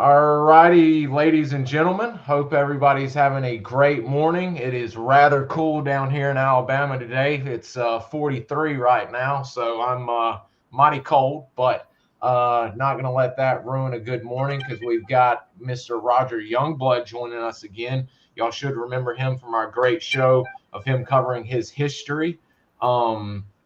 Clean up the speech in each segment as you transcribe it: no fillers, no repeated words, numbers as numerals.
All righty, ladies and gentlemen. Hope everybody's having a great morning. It is rather cool down here in Alabama today. It's 43 right now, so I'm mighty cold, but not going to let that ruin a good morning because we've got Mr. Roger Youngblood joining us again. Y'all should remember him from our great show of him covering his history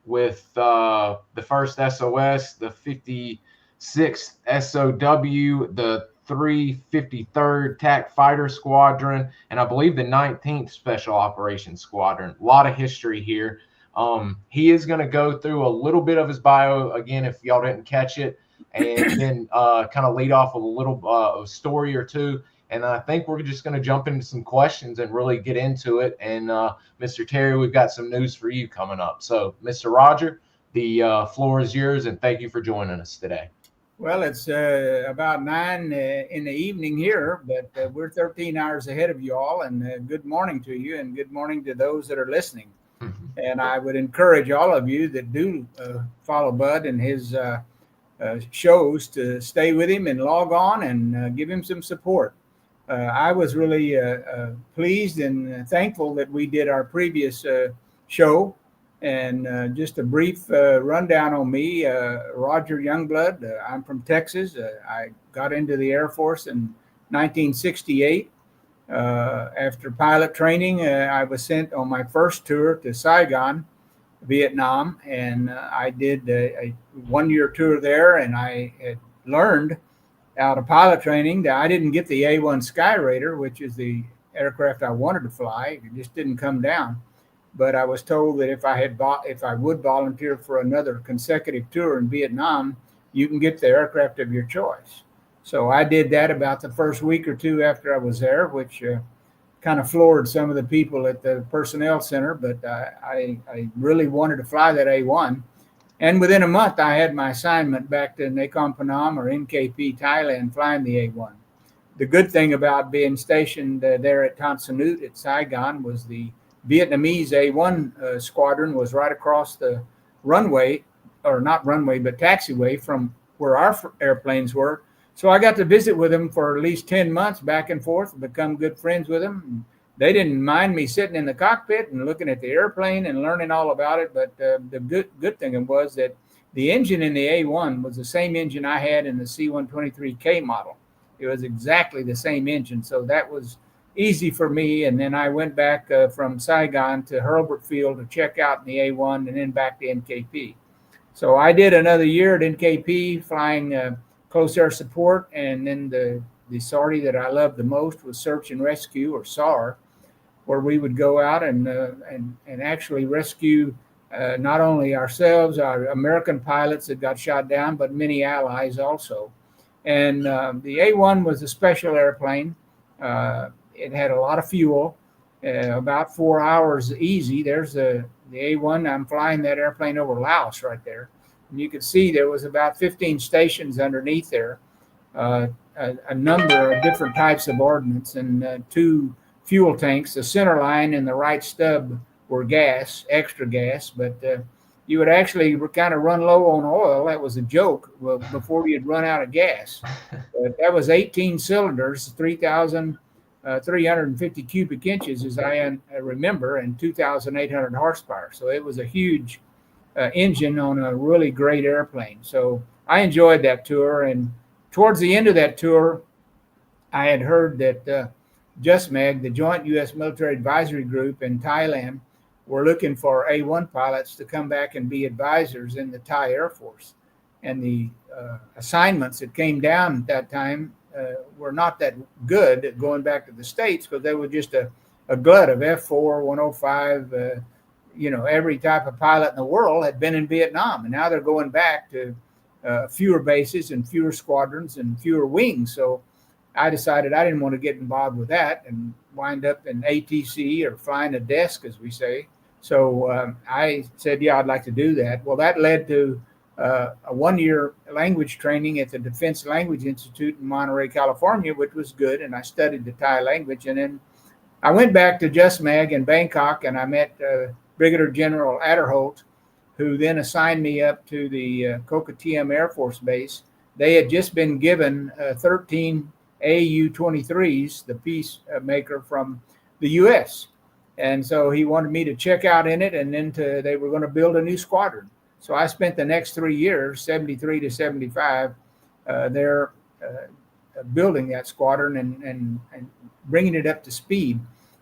with the first SOS, the 56th SOW, the 353rd TAC Fighter Squadron, and I believe the 19th Special Operations Squadron. A lot of history here. He is going to go through a little bit of his bio again if y'all didn't catch it, and then kind of lead off with a little story or two. And I think we're just going to jump into some questions and really get into it. And Mr. Terry, we've got some news for you coming up. So, Mr. Roger, the floor is yours, and thank you for joining us today. Well, it's about 9 in the evening here, but we're 13 hours ahead of you all. And good morning to you, and good morning to those that are listening. And I would encourage all of you that do follow Bud and his shows to stay with him and log on and give him some support. I was really pleased and thankful that we did our previous show. And just a brief rundown on me, Roger Youngblood. I'm from Texas. I got into the Air Force in 1968. After pilot training, I was sent on my first tour to Saigon, Vietnam, and I did a one-year tour there, and I had learned out of pilot training that I didn't get the A-1 SKYRAIDER, which is the aircraft I wanted to fly. It just didn't come down. But I was told that if I would volunteer for another consecutive tour in Vietnam, you can get the aircraft of your choice. So I did that about the first week or two after I was there, which kind of floored some of the people at the personnel center. But I really wanted to fly that A1. And within a month, I had my assignment back to Nakhon Phanom or NKP, Thailand, flying the A1. The good thing about being stationed there at Tan Son Nhut at Saigon was the Vietnamese A1 squadron was right across the runway, or not runway, but taxiway from where our airplanes were. So I got to visit with them for at least 10 months back and forth and become good friends with them. They didn't mind me sitting in the cockpit and looking at the airplane and learning all about it. But the good thing was that the engine in the A1 was the same engine I had in the C-123K model. It was exactly the same engine. So that was easy for me. And then I went back from Saigon to Hurlburt Field to check out in the A1 and then back to NKP. So I did another year at NKP flying close air support. And then the sortie that I loved the most was search and rescue, or SAR, where we would go out and actually rescue not only ourselves, our American pilots that got shot down, but many allies also. And the A1 was a special airplane. It had a lot of fuel, about 4 hours easy. There's the A1. I'm flying that airplane over Laos right there. And you could see there was about 15 stations underneath there, a number of different types of ordnance, and 2 fuel tanks. The center line and the right stub were gas, extra gas, but you would actually kind of run low on oil. That was a joke before you'd run out of gas. But that was 18 cylinders, 3,350 cubic inches, as I remember, and 2,800 horsepower. So it was a huge engine on a really great airplane. So I enjoyed that tour. And towards the end of that tour, I had heard that JUSMAG, the Joint U.S. Military Advisory Group in Thailand, were looking for A1 pilots to come back and be advisors in the Thai Air Force. And the assignments that came down at that time were not that good at going back to the States, because they were just a glut of F4, 105, every type of pilot in the world had been in Vietnam. And now they're going back to fewer bases and fewer squadrons and fewer wings. So I decided I didn't want to get involved with that and wind up in ATC, or flying a desk, as we say. So I said, yeah, I'd like to do that. Well, that led to a one-year language training at the Defense Language Institute in Monterey, California, which was good. And I studied the Thai language. And then I went back to JUSMAG in Bangkok, and I met Brigadier General Adderholt, who then assigned me up to the Kokatiem Air Force Base. They had just been given 13 AU-23s, the peacemaker from the U.S. And so he wanted me to check out in it, and then they were going to build a new squadron. So I spent the next 3 years, 73 to 75, there building that squadron and bringing it up to speed.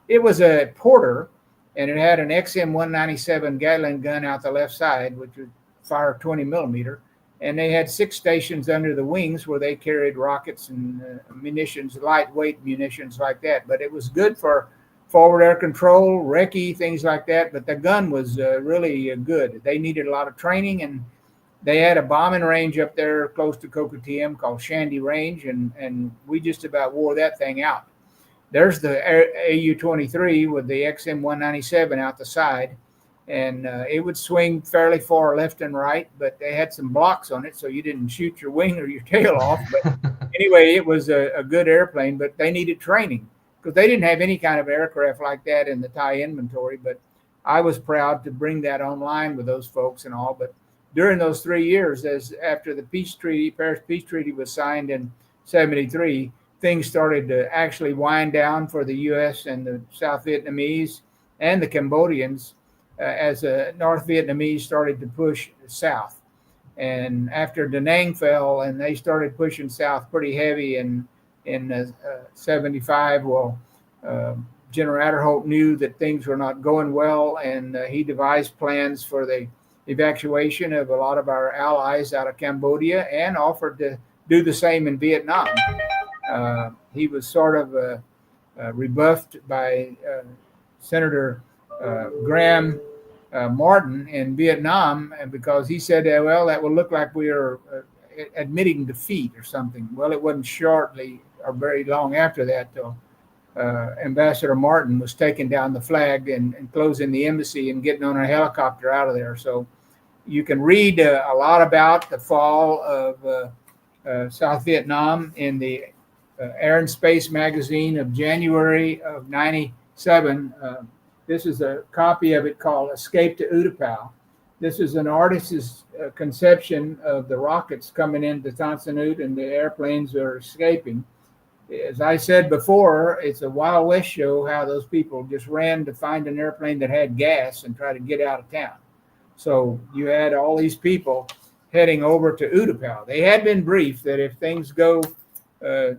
It was a Porter, and it had an XM-197 Gatling gun out the left side, which would fire 20 millimeter. And they had 6 stations under the wings where they carried rockets and munitions, lightweight munitions like that. But it was good for forward air control, recce, things like that. But the gun was really good. They needed a lot of training, and they had a bombing range up there close to Kokatiem called Shandy Range, and we just about wore that thing out. There's the AU-23 with the XM-197 out the side, and it would swing fairly far left and right, but they had some blocks on it so you didn't shoot your wing or your tail off. But anyway, it was a good airplane, but they needed training because they didn't have any kind of aircraft like that in the Thai inventory. But I was proud to bring that online with those folks and all. But during those 3 years, after the Paris Peace Treaty was signed in 73, things started to actually wind down for the U.S. and the South Vietnamese and the Cambodians as the North Vietnamese started to push south. And after Da Nang fell and they started pushing south pretty heavy in 75, well, General Adderholt knew that things were not going well, and he devised plans for the evacuation of a lot of our allies out of Cambodia and offered to do the same in Vietnam. He was sort of rebuffed by Senator Graham Martin in Vietnam, and because he said, well, that will look like we are admitting defeat or something. Well, it wasn't shortly or very long after that till Ambassador Martin was taking down the flag and closing the embassy and getting on a helicopter out of there. So you can read a lot about the fall of South Vietnam in the Air and Space magazine of January of 97. This is a copy of it called Escape to Utapao. This is an artist's conception of the rockets coming into Tan Son Nhut and the airplanes are escaping. As I said before, it's a Wild West show how those people just ran to find an airplane that had gas and try to get out of town. So you had all these people heading over to Utapao. They had been briefed that if things go to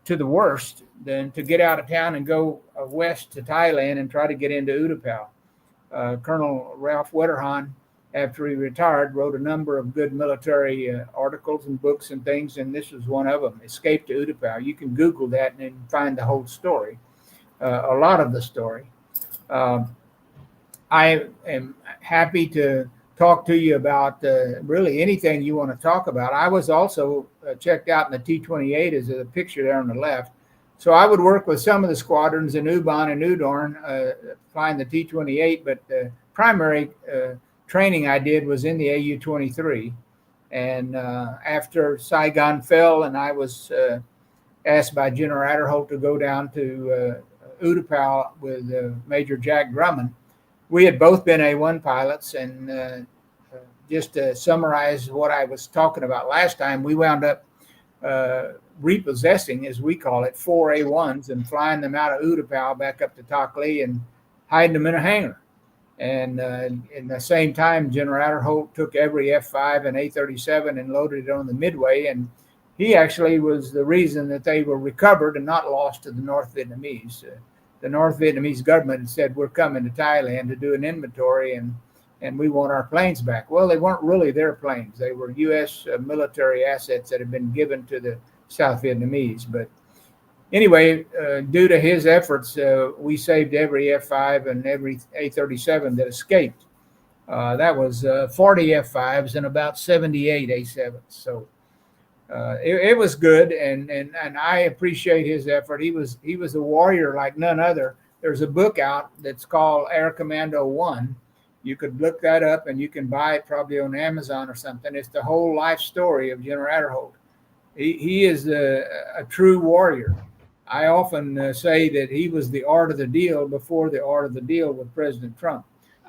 the worst, then to get out of town and go west to Thailand and try to get into Utapao. Colonel Ralph Wetterhahn, after he retired, wrote a number of good military articles and books and things, and this was one of them, Escape to Utapao. You can Google that and find the whole story, a lot of the story. I am happy to talk to you about really anything you want to talk about. I was also checked out in the T-28 as a picture there on the left. So I would work with some of the squadrons in Ubon and Udorn, flying the T-28, but the primary training I did was in the AU-23. And after Saigon fell and I was asked by General Adderholt to go down to Utapao with Major Jack Drummond, we had both been A-1 pilots, and just to summarize what I was talking about last time, we wound up repossessing, as we call it, 4 A-1s and flying them out of Utapao back up to Tak Lee and hiding them in a hangar. And in the same time, General Adderholt took every F-5 and A-37 and loaded it on the Midway, and he actually was the reason that they were recovered and not lost to the North Vietnamese. The North Vietnamese government said, we're coming to Thailand to do an inventory and we want our planes back. Well, they weren't really their planes. They were U.S. military assets that had been given to the South Vietnamese. But anyway, due to his efforts, we saved every F-5 and every A-37 that escaped. That was 40 F-5s and about 78 A-7s. So it was good, and I appreciate his effort. He was a warrior like none other. There's a book out that's called Air Commando 1. You could look that up, and you can buy it probably on Amazon or something. It's the whole life story of General Adderholt. He is a true warrior. I often say that he was the art of the deal before the art of the deal with President Trump.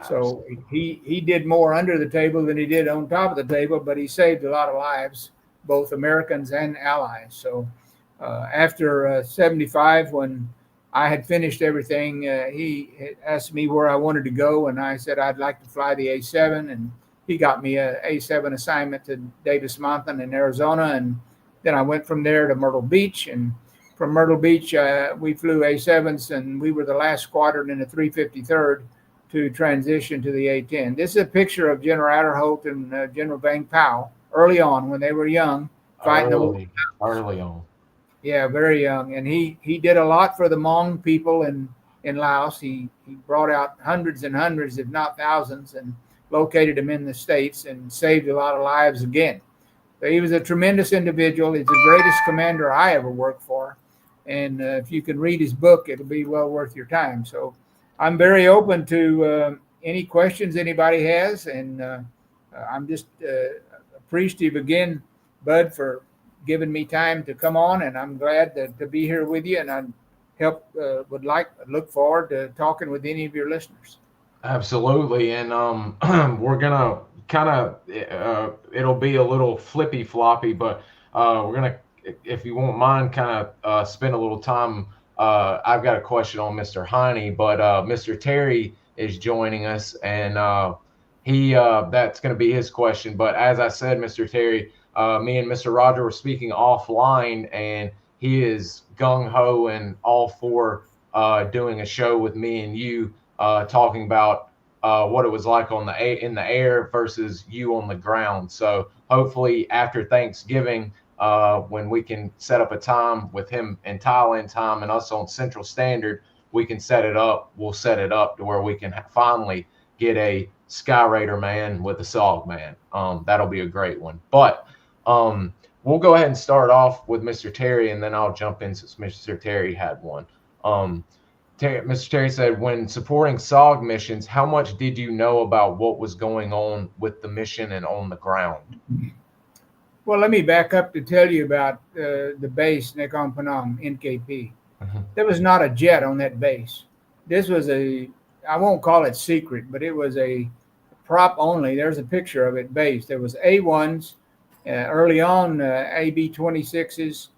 So he did more under the table than he did on top of the table, but he saved a lot of lives, both Americans and allies. So After 75, when I had finished everything, he asked me where I wanted to go, and I said I'd like to fly the A-7, and he got me a A-7 assignment to Davis Mountain in Arizona, and then I went from there to Myrtle Beach, and from Myrtle Beach we flew A-7s, and we were the last squadron in the 353rd to transition to the A-10. This is a picture of General Adderholt and General Bang Pao early on when they were young, fighting early on. Yeah, very young, and he did a lot for the Hmong people in Laos. He brought out hundreds and hundreds, if not thousands, and located them in the States and saved a lot of lives again. So he was a tremendous individual. He's the greatest commander I ever worked for, and if you can read his book, it'll be well worth your time. So I'm very open to any questions anybody has, and I'm just appreciative again, Bud, for giving me time to come on, and I'm glad to be here with you, and I look forward to talking with any of your listeners. Absolutely, and we're gonna kind of it'll be a little flippy floppy, but we're gonna, if you won't mind, kind of spend a little time. I've got a question on Mr. Heine, but Mr. Terry is joining us, and he that's going to be his question. But as I said, Mr. Terry, me and Mr. Roger were speaking offline, and he is gung-ho and all for doing a show with me and you, talking about what it was like in the air versus you on the ground. So hopefully after Thanksgiving, when we can set up a time with him in Thailand time and us on Central Standard, we can set it up. We'll set it up to where we can finally get a SKYRAIDER man with a SOG man. That'll be a great one. But we'll go ahead and start off with Mr. Terry, and then I'll jump in since Mr. Terry had one. Mr. Terry said, when supporting SOG missions, how much did you know about what was going on with the mission and on the ground? Well, let me back up to tell you about the base, Nakhon Phanom, NKP. Mm-hmm. There was not a jet on that base. This was I won't call it secret, but it was a prop only. There's a picture of it base. There was A1s, early on AB-26s,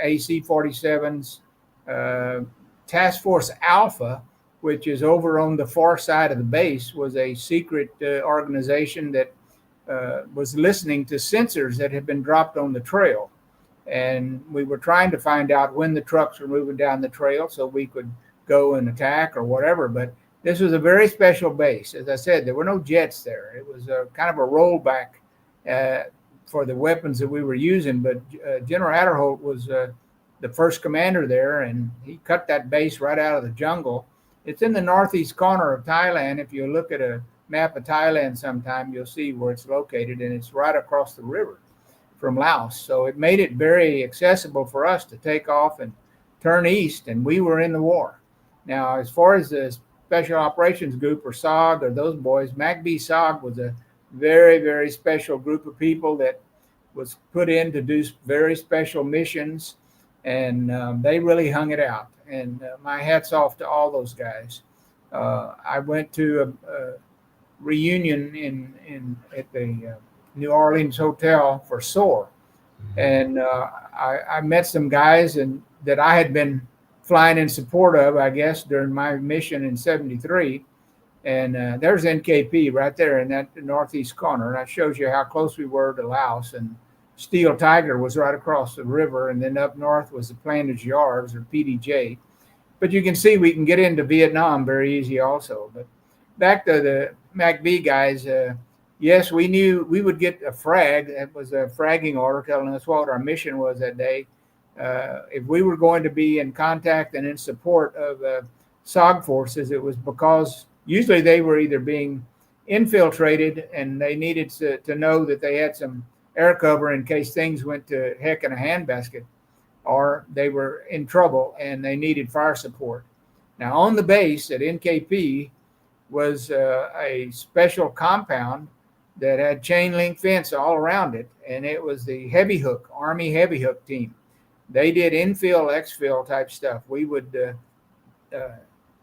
AC-47s, Task Force Alpha, which is over on the far side of the base, was a secret organization that was listening to sensors that had been dropped on the trail. And we were trying to find out when the trucks were moving down the trail so we could go and attack or whatever. But this was a very special base. As I said, there were no jets there. It was a kind of a rollback for the weapons that we were using. But General Adderholt was the first commander there, and he cut that base right out of the jungle. It's in the northeast corner of Thailand. If you look at a map of Thailand sometime, you'll see where it's located, and it's right across the river from Laos. So it made it very accessible for us to take off and turn east, and we were in the war. Now, as far as the Special Operations Group or SOG or those boys, MACV-SOG was a very, very special group of people that was put in to do very special missions, and they really hung it out. And my hat's off to all those guys. I went to a reunion at the New Orleans Hotel for SOAR, and I met some guys that I had been flying in support of, I guess, during my mission in '73. And there's NKP right there in that northeast corner. And that shows you how close we were to Laos. And Steel Tiger was right across the river. And then up north was the Plantage Yards, or PDJ. But you can see we can get into Vietnam very easy also. But back to the MACV guys, yes, we knew we would get a frag. That was a fragging order telling us what our mission was that day. If we were going to be in contact and in support of SOG forces, it was because usually they were either being infiltrated and they needed to know that they had some air cover in case things went to heck in a handbasket, or they were in trouble and they needed fire support. Now, on the base at NKP was a special compound that had chain link fence all around it, and it was the heavy hook, Army heavy hook team. They did infill, exfil type stuff. We would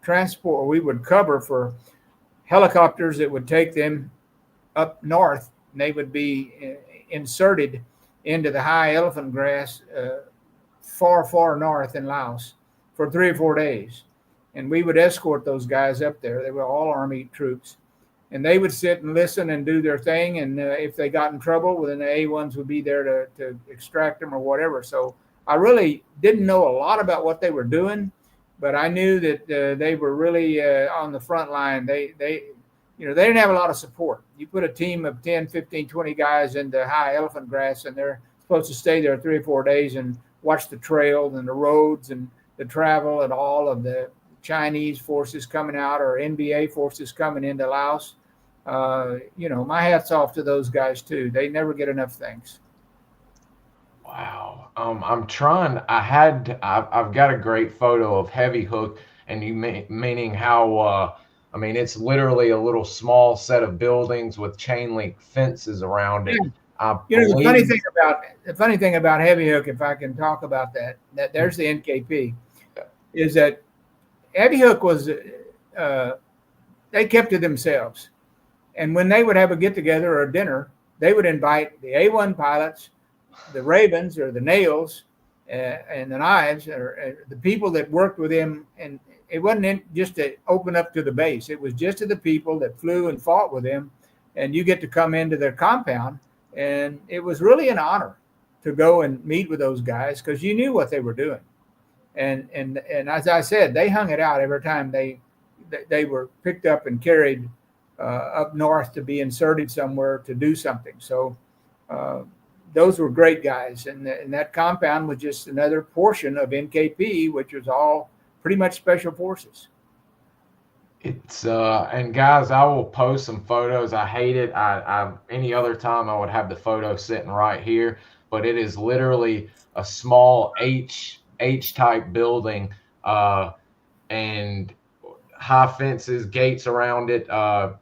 transport, we would cover for helicopters that would take them up north, and they would be inserted into the high elephant grass far, far north in Laos for 3 or 4 days. And we would escort those guys up there. They were all Army troops. And they would sit and listen and do their thing. And if they got in trouble, well, then the A1s would be there to extract them or whatever. So I really didn't know a lot about what they were doing, but I knew that they were really on the front line. They didn't have a lot of support. You put a team of 10, 15, 20 guys into high elephant grass, and they're supposed to stay there 3 or 4 days and watch the trail and the roads and the travel and all of the Chinese forces coming out or NBA forces coming into Laos. My hat's off to those guys too. They never get enough thanks. Wow. I'm trying. I've got a great photo of Heavy Hook, and meaning how it's literally a little small set of buildings with chain link fences around it. The funny thing about Heavy Hook, if I can talk about that there's the NKP, is that Heavy Hook was they kept to themselves, and when they would have a get together or a dinner, they would invite the A1 pilots, the Ravens or the Nails, and the Knives, or the people that worked with him. And it wasn't just to open up to the base. It was just to the people that flew and fought with him. And you get to come into their compound. And it was really an honor to go and meet with those guys because you knew what they were doing. And as I said, they hung it out every time they were picked up and carried up north to be inserted somewhere to do something. So those were great guys. And that compound was just another portion of NKP, which was all pretty much special forces. It's and guys, I will post some photos. I hate it. I any other time I would have the photo sitting right here, but it is literally a small H type building, and high fences, gates around it.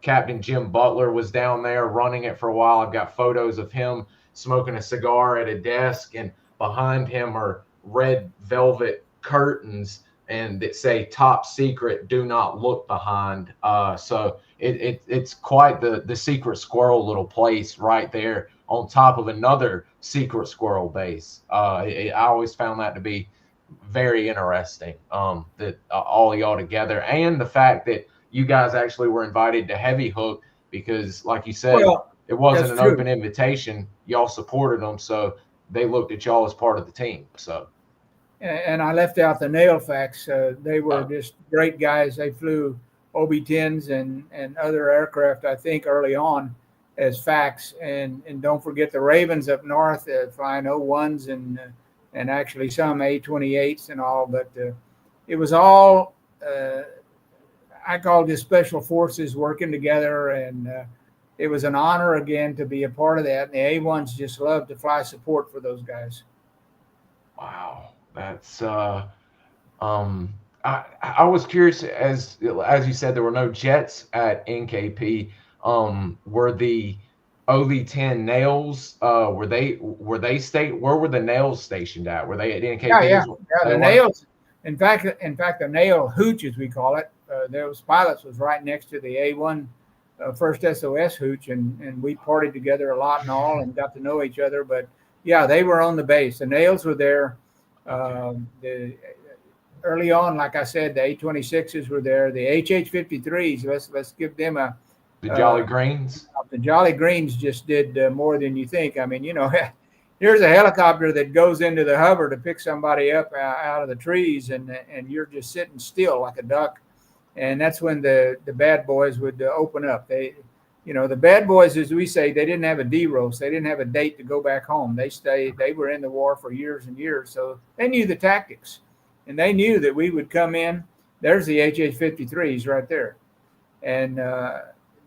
Captain Jim Butler was down there running it for a while. I've got photos of him smoking a cigar at a desk, and behind him are red velvet curtains and that say top secret, do not look behind. So it's quite the secret squirrel little place right there on top of another secret squirrel base. I always found that to be very interesting, that all y'all together, and the fact that you guys actually were invited to Heavy Hook because, like you said, it wasn't an open invitation. Y'all supported them, so they looked at y'all as part of the team. So, and I left out the Nail facts. They were just great guys. They flew OB-10s and other aircraft, I think, early on as facts. And don't forget the Ravens up north, flying O-1s and actually some A-28s and all. But it was all, I call this special forces working together. And it was an honor, again, to be a part of that. And the A-1s just loved to fly support for those guys. Wow. That's I was curious, as you said, there were no jets at NKP. Were the OV-10 Nails where were the Nails stationed at? Were they at NKP? Yeah, the Nails. In fact, the Nail Hooch, as we call it, those pilots was right next to the A1 first SOS Hooch, and we partied together a lot and all, and got to know each other. But yeah, they were on the base. The Nails were there. Early on, like I said, the A-26s were there. The HH-53s, let's give them the Jolly Greens. The Jolly Greens just did more than you think. I mean, here's a helicopter that goes into the hover to pick somebody up out of the trees, and you're just sitting still like a duck. And that's when the bad boys would open up. The bad boys, as we say, they didn't have a D-Rose. They didn't have a date to go back home. They were in the war for years and years. So they knew the tactics, and they knew that we would come in. There's the HH-53s right there. And,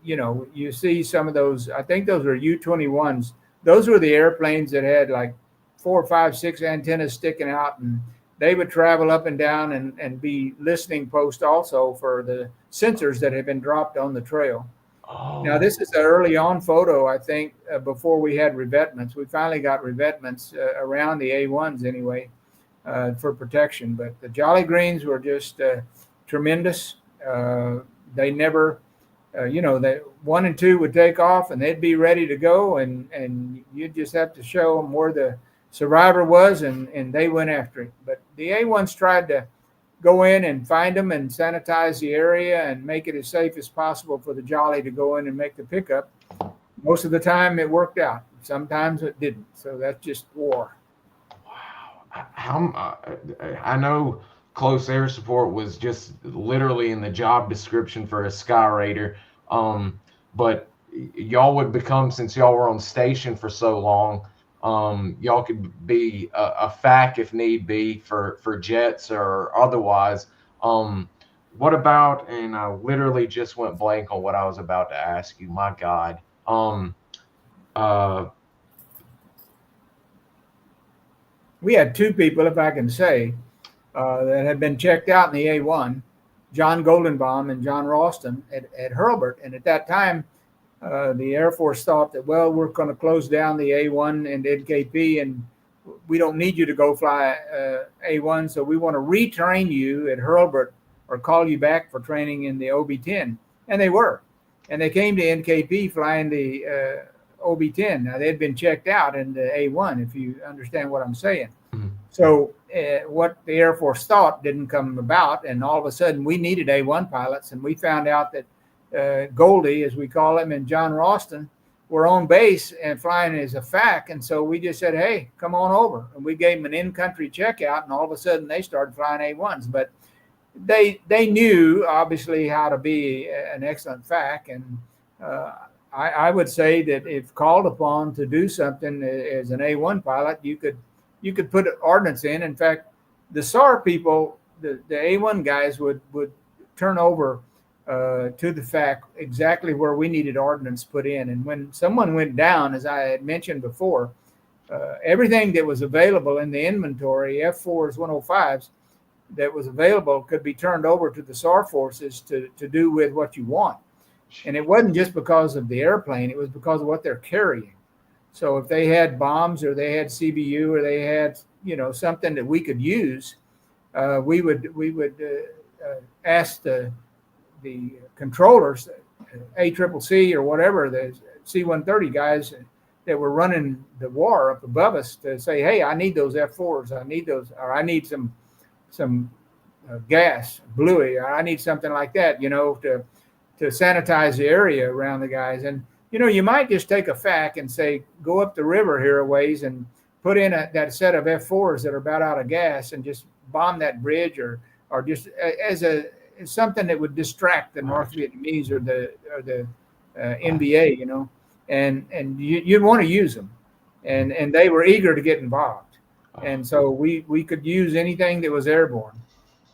you see some of those, I think those are U-21s. Those were the airplanes that had like 4, 5, 6 antennas sticking out, and they would travel up and down and be listening post also for the sensors that had been dropped on the trail. Oh. Now, this is an early on photo, I think, before we had revetments. We finally got revetments around the A1s anyway for protection. But the Jolly Greens were just tremendous. They never, they 1 and 2 would take off and they'd be ready to go. And you'd just have to show them where the survivor was, and they went after it. But the A1s tried to go in and find them and sanitize the area and make it as safe as possible for the Jolly to go in and make the pickup. Most of the time it worked out. Sometimes it didn't. So that's just war. Wow. I know close air support was just literally in the job description for a SKYRAIDER. But y'all would become, since y'all were on station for so long, y'all could be a FAC if need be for jets or otherwise. What about, and I literally just went blank on what I was about to ask you, my God. We had two people, if I can say, that had been checked out in the A1, John Goldenbaum and John Ralston at Hurlburt. And at that time, the Air Force thought that, well, we're going to close down the A1 and NKP, and we don't need you to go fly A1, so we want to retrain you at Hurlburt or call you back for training in the OB-10. And they were. And they came to NKP flying the OB-10. Now, they'd been checked out in the A1, if you understand what I'm saying. Mm-hmm. So what the Air Force thought didn't come about, and all of a sudden we needed A1 pilots, and we found out that Goldie, as we call him, and John Ralston were on base and flying as a FAC. And so we just said, hey, come on over. And we gave them an in-country checkout, and all of a sudden they started flying A1s. But they knew, obviously, how to be an excellent FAC. And I would say that if called upon to do something as an A1 pilot, you could put ordnance in. In fact, the SAR people, the A1 guys would turn over to the FAC exactly where we needed ordnance put in. And when someone went down, as I had mentioned before, everything that was available in the inventory, F4s, 105s, that was available could be turned over to the SAR forces to do with what you want. And it wasn't just because of the airplane, it was because of what they're carrying. So if they had bombs or they had CBU or they had, something that we could use, we would ask the controllers, ACCC or whatever, the C-130 guys that were running the war up above us, to say, hey, I need those F4s, I need those, or I need some gas, bluey, or I need something like that, to sanitize the area around the guys. And you might just take a FAC and say, go up the river here a ways and put in that set of F4s that are about out of gas and just bomb that bridge, or just as something that would distract the North Vietnamese or the NBA, and you'd want to use them, and they were eager to get involved, and so we could use anything that was airborne,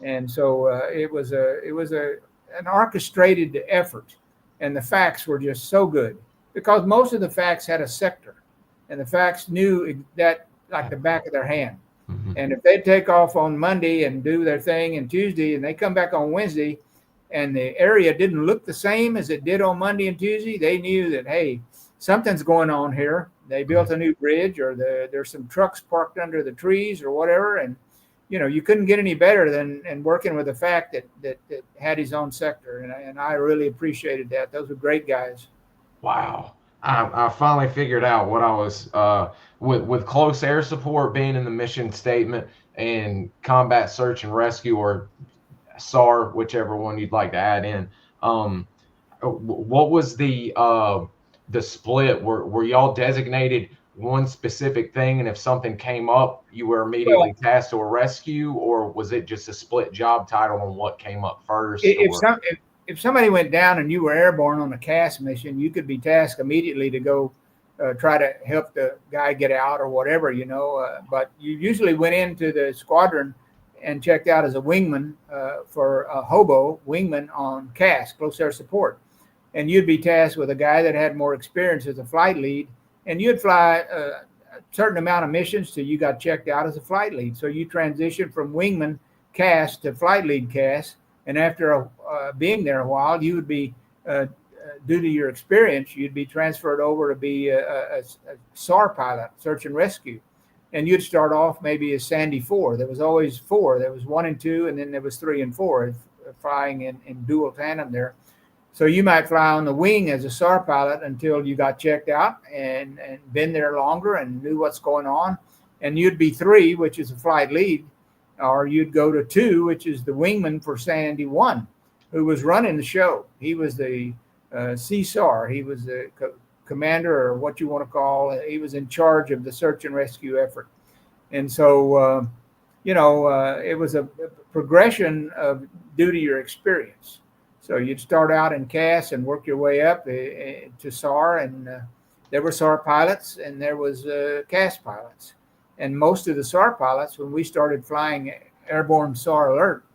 and so it was an orchestrated effort, and the FACs were just so good because most of the FACs had a sector, and the FACs knew that like the back of their hand. Mm-hmm. And if they take off on Monday and do their thing and Tuesday, and they come back on Wednesday, and the area didn't look the same as it did on Monday and Tuesday, they knew that, hey, something's going on here. They built a new bridge, or there's some trucks parked under the trees or whatever. And, you couldn't get any better than working with a FAC that had his own sector. And I really appreciated that. Those were great guys. Wow. I finally figured out what I was with close air support being in the mission statement, and combat search and rescue, or SAR, whichever one you'd like to add in. What was the split? Were y'all designated one specific thing, and if something came up, you were immediately tasked to a rescue, or was it just a split job title on what came up first? If somebody went down and you were airborne on a CAS mission, you could be tasked immediately to go try to help the guy get out or whatever, but you usually went into the squadron and checked out as a wingman for a hobo wingman on CAS, close air support. And you'd be tasked with a guy that had more experience as a flight lead, and you'd fly a certain amount of missions till you got checked out as a flight lead. So you transitioned from wingman CAS to flight lead CAS. And after being there a while, you would be, due to your experience, you'd be transferred over to be a SAR pilot, search and rescue. And you'd start off maybe as Sandy 4. There was always 4. There was 1 and 2, and then there was 3 and 4, flying in dual tandem there. So you might fly on the wing as a SAR pilot until you got checked out and been there longer and knew what's going on. and you'd be 3, which is a flight lead, or you'd go to 2, which is the wingman for Sandy 1, who was running the show. He was the CSAR. He was the commander, or what you want to call it. He was in charge of the search and rescue effort. And so, it was a progression of due to your experience. So you'd start out in CAS and work your way up to SAR, and there were SAR pilots and there was CAS pilots. And most of the SAR pilots, when we started flying airborne SAR alert,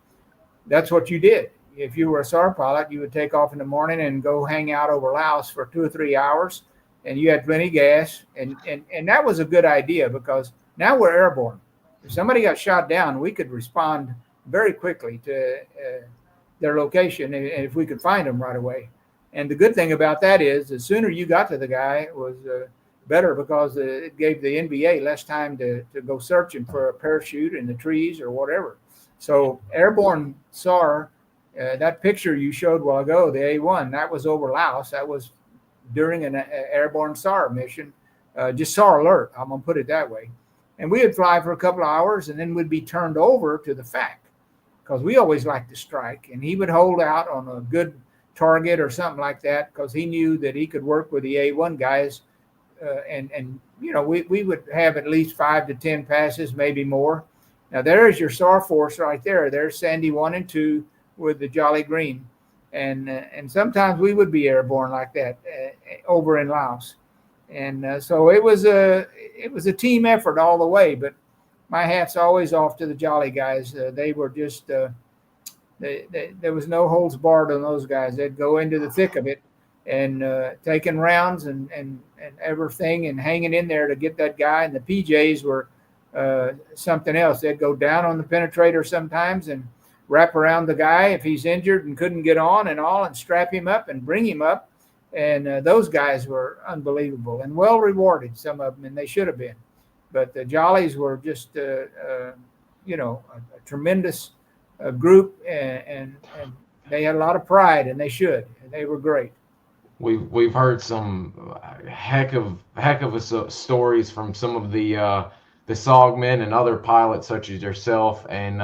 that's what you did. If you were a SAR pilot, you would take off in the morning and go hang out over Laos for 2 or 3 hours, and you had plenty of gas. And that was a good idea, because now we're airborne. If somebody got shot down, we could respond very quickly to their location, if we could find them right away. And the good thing about that is, the sooner you got to the guy was better, because it gave the NBA less time to go searching for a parachute in the trees or whatever. So airborne SAR, that picture you showed a while ago, the A1, that was over Laos. That was during an airborne SAR mission, just SAR alert, I'm going to put it that way. And we would fly for a couple of hours, and then we'd be turned over to the FAC, because we always liked to strike. And he would hold out on a good target or something like that, because he knew that he could work with the A1 guys. We would have at least 5 to 10 passes, maybe more. Now, there's your SAR force right there. There's Sandy 1 and 2 with the Jolly Green. And sometimes we would be airborne like that over in Laos. And so it was a team effort all the way. But my hat's always off to the Jolly guys. They were just there was no holds barred on those guys. They'd go into the thick of it, and taking rounds and everything, and hanging in there to get that guy. And the PJs were something else. They'd go down on the penetrator sometimes and wrap around the guy if he's injured and couldn't get on and all, and strap him up and bring him up. And those guys were unbelievable and well rewarded, some of them, and they should have been. But the Jollies were just a tremendous group, and they had a lot of pride, and they should. They were great. We've heard some heck of stories from some of the SOG men and other pilots such as yourself, and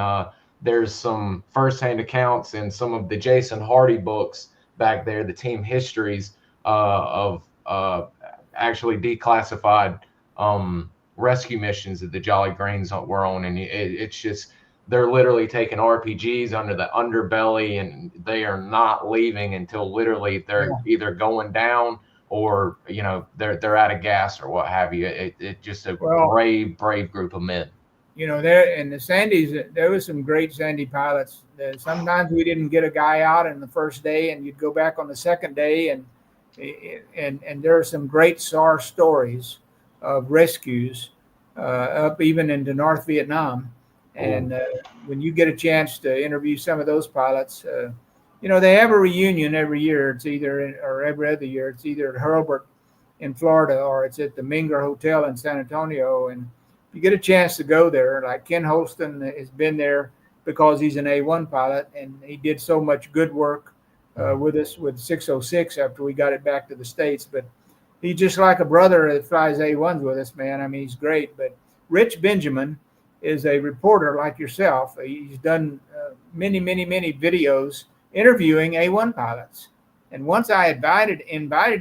there's some firsthand accounts in some of the Jason Hardy books back there, the team histories of actually declassified rescue missions that the Jolly Greens were on, and it's just, they're literally taking RPGs under the underbelly, and they are not leaving until literally they're either going down or they're out of gas or what have you. It just a brave group of men. There in the Sandys, there was some great Sandy pilots. Sometimes we didn't get a guy out in the first day, and you'd go back on the second day, and there are some great SAR stories of rescues up even into North Vietnam. And when you get a chance to interview some of those pilots, they have a reunion every year. It's either or every other year. It's either at Hurlburt in Florida, or it's at the Minger Hotel in San Antonio. And if you get a chance to go there, like Ken Holston has been there because he's an A1 pilot, and he did so much good work with us with 606 after we got it back to the States. But he's just like a brother that flies A1s with us, man. I mean, he's great. But Rich Benjamin is a reporter like yourself. He's done many videos interviewing A1 pilots. And once I invited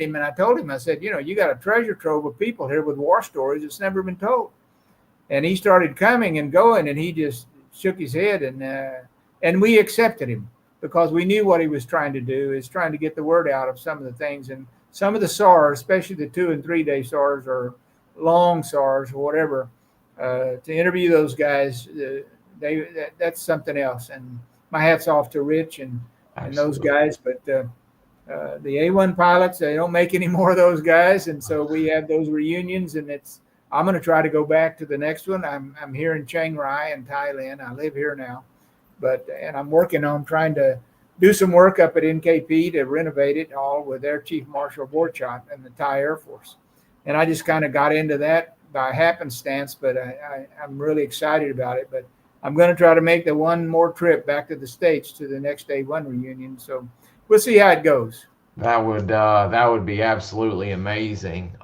him, and I told him, I said, you got a treasure trove of people here with war stories that's never been told. And he started coming and going, and he just shook his head, and we accepted him because we knew what he was trying to do, is trying to get the word out of some of the things. And some of the SARs, especially the 2 and 3 day SARs or long SARs or whatever, to interview those guys, that's something else. And my hat's off to Rich and those guys. But the A1 pilots, they don't make any more of those guys, and so we have those reunions. And I'm going to try to go back to the next one. I'm here in Chiang Rai in Thailand. I live here now, and I'm working on trying to do some work up at NKP to renovate it all with their Chief Marshal Borchardt and the Thai Air Force. And I just kind of got into that by happenstance, but I'm really excited about it. But I'm going to try to make the one more trip back to the States to the next A1 reunion. So we'll see how it goes. That would be absolutely amazing.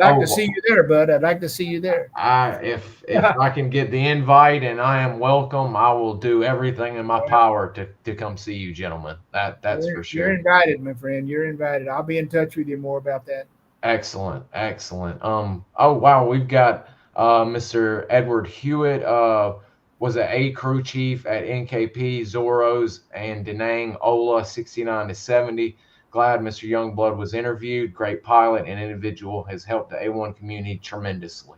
I'd like to see you there, bud. I'd like to see you there. If I can get the invite and I am welcome, I will do everything in my power to come see you, gentlemen. That's for sure. You're invited, my friend. You're invited. I'll be in touch with you more about that. Excellent, excellent. Oh wow, we've got Mr. Edward Hewitt. Was an A crew chief at NKP, Zoros, and Da Nang Ola 69 to 70. Glad Mr. Youngblood was interviewed. Great pilot and individual, has helped the A1 community tremendously.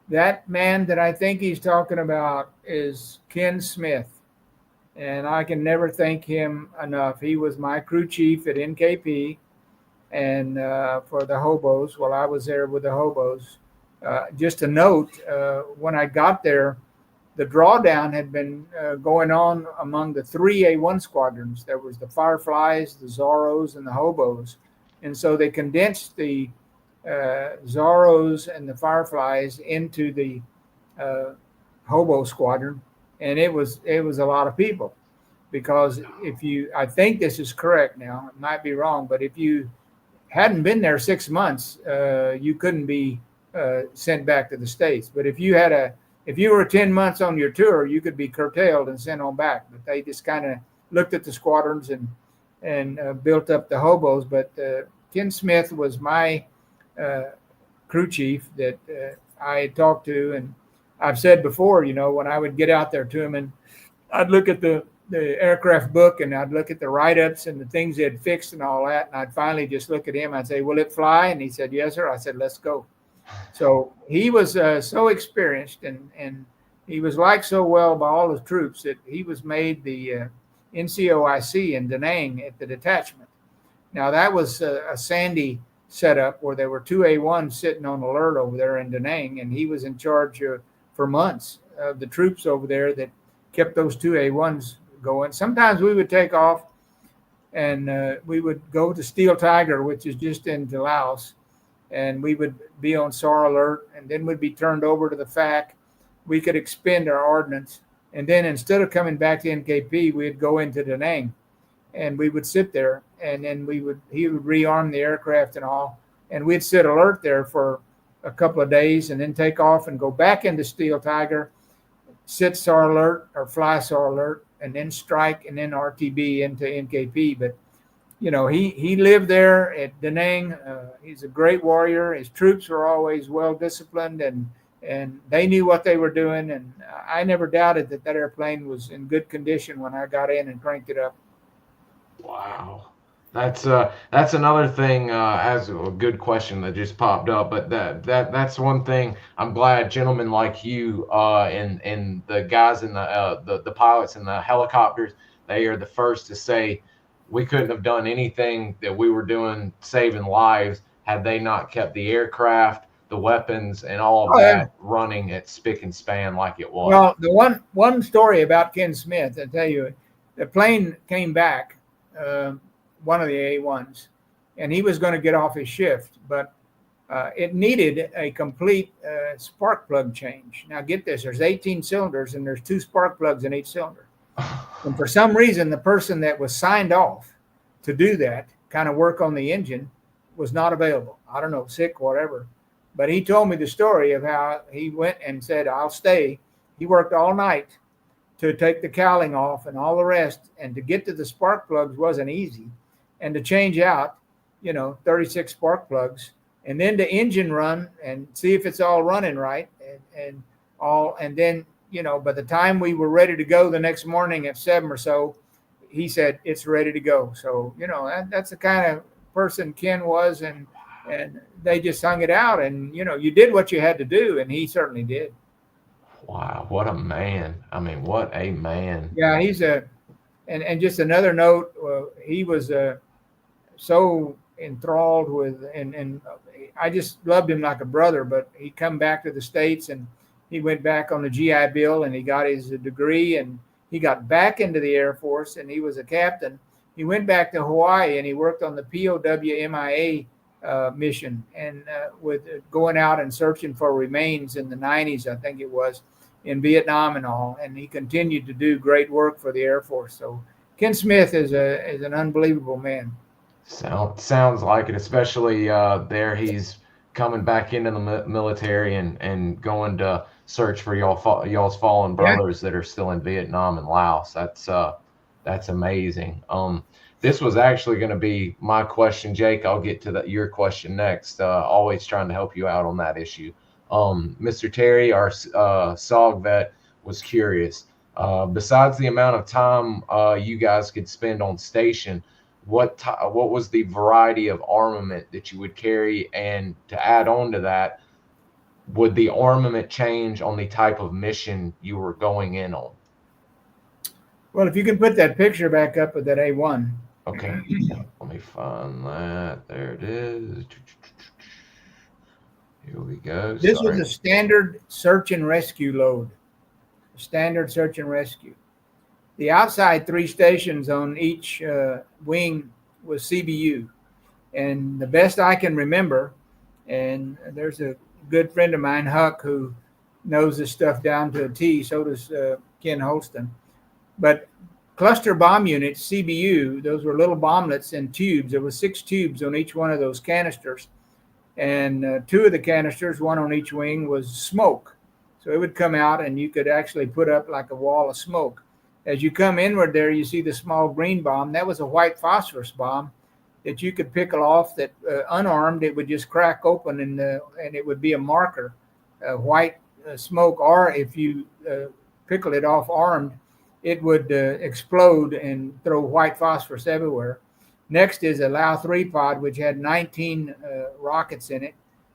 That man that I think he's talking about is Ken Smith, and I can never thank him enough. He was my crew chief at NKP, and for the hobos, while I was there with the hobos. Just a note, when I got there, the drawdown had been going on among the three A1 squadrons. There was the Fireflies, the Zorros, and the hobos. And so they condensed the Zorros and the Fireflies into the hobo squadron, and it was a lot of people, because I think this is correct now, it might be wrong, but if you hadn't been there 6 months, you couldn't be sent back to the States. But if you were 10 months on your tour, you could be curtailed and sent on back. But they just kind of looked at the squadrons and built up the hobos. But Ken Smith was my crew chief that I had talked to, and I've said before, when I would get out there to him, and I'd look at the aircraft book, and I'd look at the write-ups and the things they had fixed and all that, and I'd finally just look at him. I'd say, "Will it fly?" And he said, "Yes, sir." I said, "Let's go." So he was so experienced, and he was liked so well by all the troops that he was made the NCOIC in Da Nang at the detachment. Now, that was a Sandy setup where there were two A1s sitting on alert over there in Da Nang, and he was in charge for months of the troops over there that kept those two A1s going. Sometimes we would take off, and we would go to Steel Tiger, which is just in Laos, and we would be on SAR alert, and then we'd be turned over to the FAC. We could expend our ordnance, and then instead of coming back to NKP, we'd go into Da Nang, and we would sit there, and then he would rearm the aircraft and all, and we'd sit alert there for a couple of days, and then take off and go back into Steel Tiger, sit SAR alert or fly SAR alert, and then strike, and then RTB into NKP. But he lived there at Da Nang. He's a great warrior. His troops were always well disciplined, and they knew what they were doing. And I never doubted that airplane was in good condition when I got in and cranked it up. Wow, that's another thing. As a good question that just popped up, but that's one thing. I'm glad gentlemen like you and the guys in the pilots in the helicopters, they are the first to say, we couldn't have done anything that we were doing saving lives had they not kept the aircraft, the weapons, and all of that running at spick and span like it was. Well, the one story about Ken Smith, I tell you, the plane came back, one of the A1s, and he was going to get off his shift, but it needed a complete spark plug change. Now get this, there's 18 cylinders, and there's 2 spark plugs in each cylinder. And for some reason, the person that was signed off to do that kind of work on the engine was not available. I don't know, sick, whatever. But he told me the story of how he went and said, "I'll stay." He worked all night to take the cowling off and all the rest. And to get to the spark plugs wasn't easy. And to change out, 36 spark plugs, and then the engine run and see if it's all running right. And then, by the time we were ready to go the next morning at 7 or so, he said, "It's ready to go." So, that's the kind of person Ken was, and they just hung it out, and, you did what you had to do, and he certainly did. Wow, what a man. I mean, what a man. Yeah, he's and just another note, he was so enthralled with, and I just loved him like a brother, but he come back to the States, and he went back on the GI Bill, and he got his degree, and he got back into the Air Force, and he was a captain. He went back to Hawaii, and he worked on the POW MIA mission, and with going out and searching for remains in the 90s, I think it was, in Vietnam and all. And he continued to do great work for the Air Force. So Ken Smith is an unbelievable man. Sounds like it, especially there. He's coming back into the military and going to search for y'all's fallen Yeah. brothers that are still in Vietnam and Laos. That's amazing. This was actually going to be my question, Jake. I'll get to your question next. Always trying to help you out on that issue. Mr. Terry, our SOG vet, was curious. Besides the amount of time you guys could spend on station, what was the variety of armament that you would carry? And to add on to that, would the armament change on the type of mission you were going in on? Well, if you can put that picture back up of that A1. Okay, let me find that. There it is. Here we go. This was Sorry. a standard search and rescue load. Standard search and rescue. The outside 3 stations on each wing was CBU. And the best I can remember, and there's a good friend of mine, Huck, who knows this stuff down to a T, so does Ken Holston. But cluster bomb units, CBU, those were little bomblets in tubes. There were 6 tubes on each one of those canisters. And 2 of the canisters, 1 on each wing, was smoke. So it would come out and you could actually put up like a wall of smoke. As you come inward there, you see the small green bomb. That was a white phosphorus bomb that you could pickle off that unarmed, it would just crack open and it would be a marker, white smoke. Or if you pickle it off armed, it would explode and throw white phosphorus everywhere. Next is a Lao 3 pod, which had 19 rockets in it.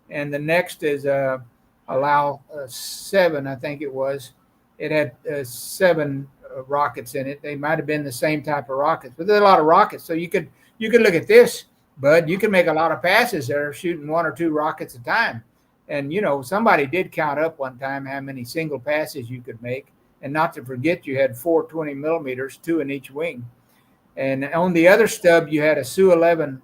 And the next is a Lao 7, I think it was. It had 7 rockets in it. They might have been the same type of rockets, but there's a lot of rockets. So you could look at this, bud. You can make a lot of passes there, shooting 1 or 2 rockets a time. And somebody did count up one time how many single passes you could make. And not to forget, you had 4 20 millimeters, 2 in each wing. And on the other stub, you had a Su-11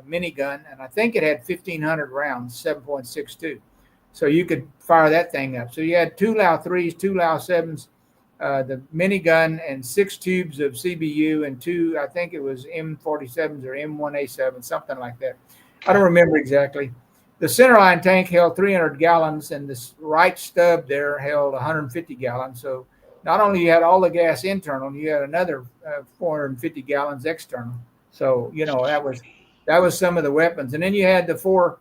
minigun, and I think it had 1,500 rounds, 7.62. So you could fire that thing up. So you had 2 Lao 3s, 2 Lao 7s, the minigun, and 6 tubes of CBU, and 2, I think it was M47s or M1A7, something like that. I don't remember exactly. The centerline tank held 300 gallons, and this right stub there held 150 gallons. So not only you had all the gas internal, you had another 450 gallons external. So that was some of the weapons. And then you had the 4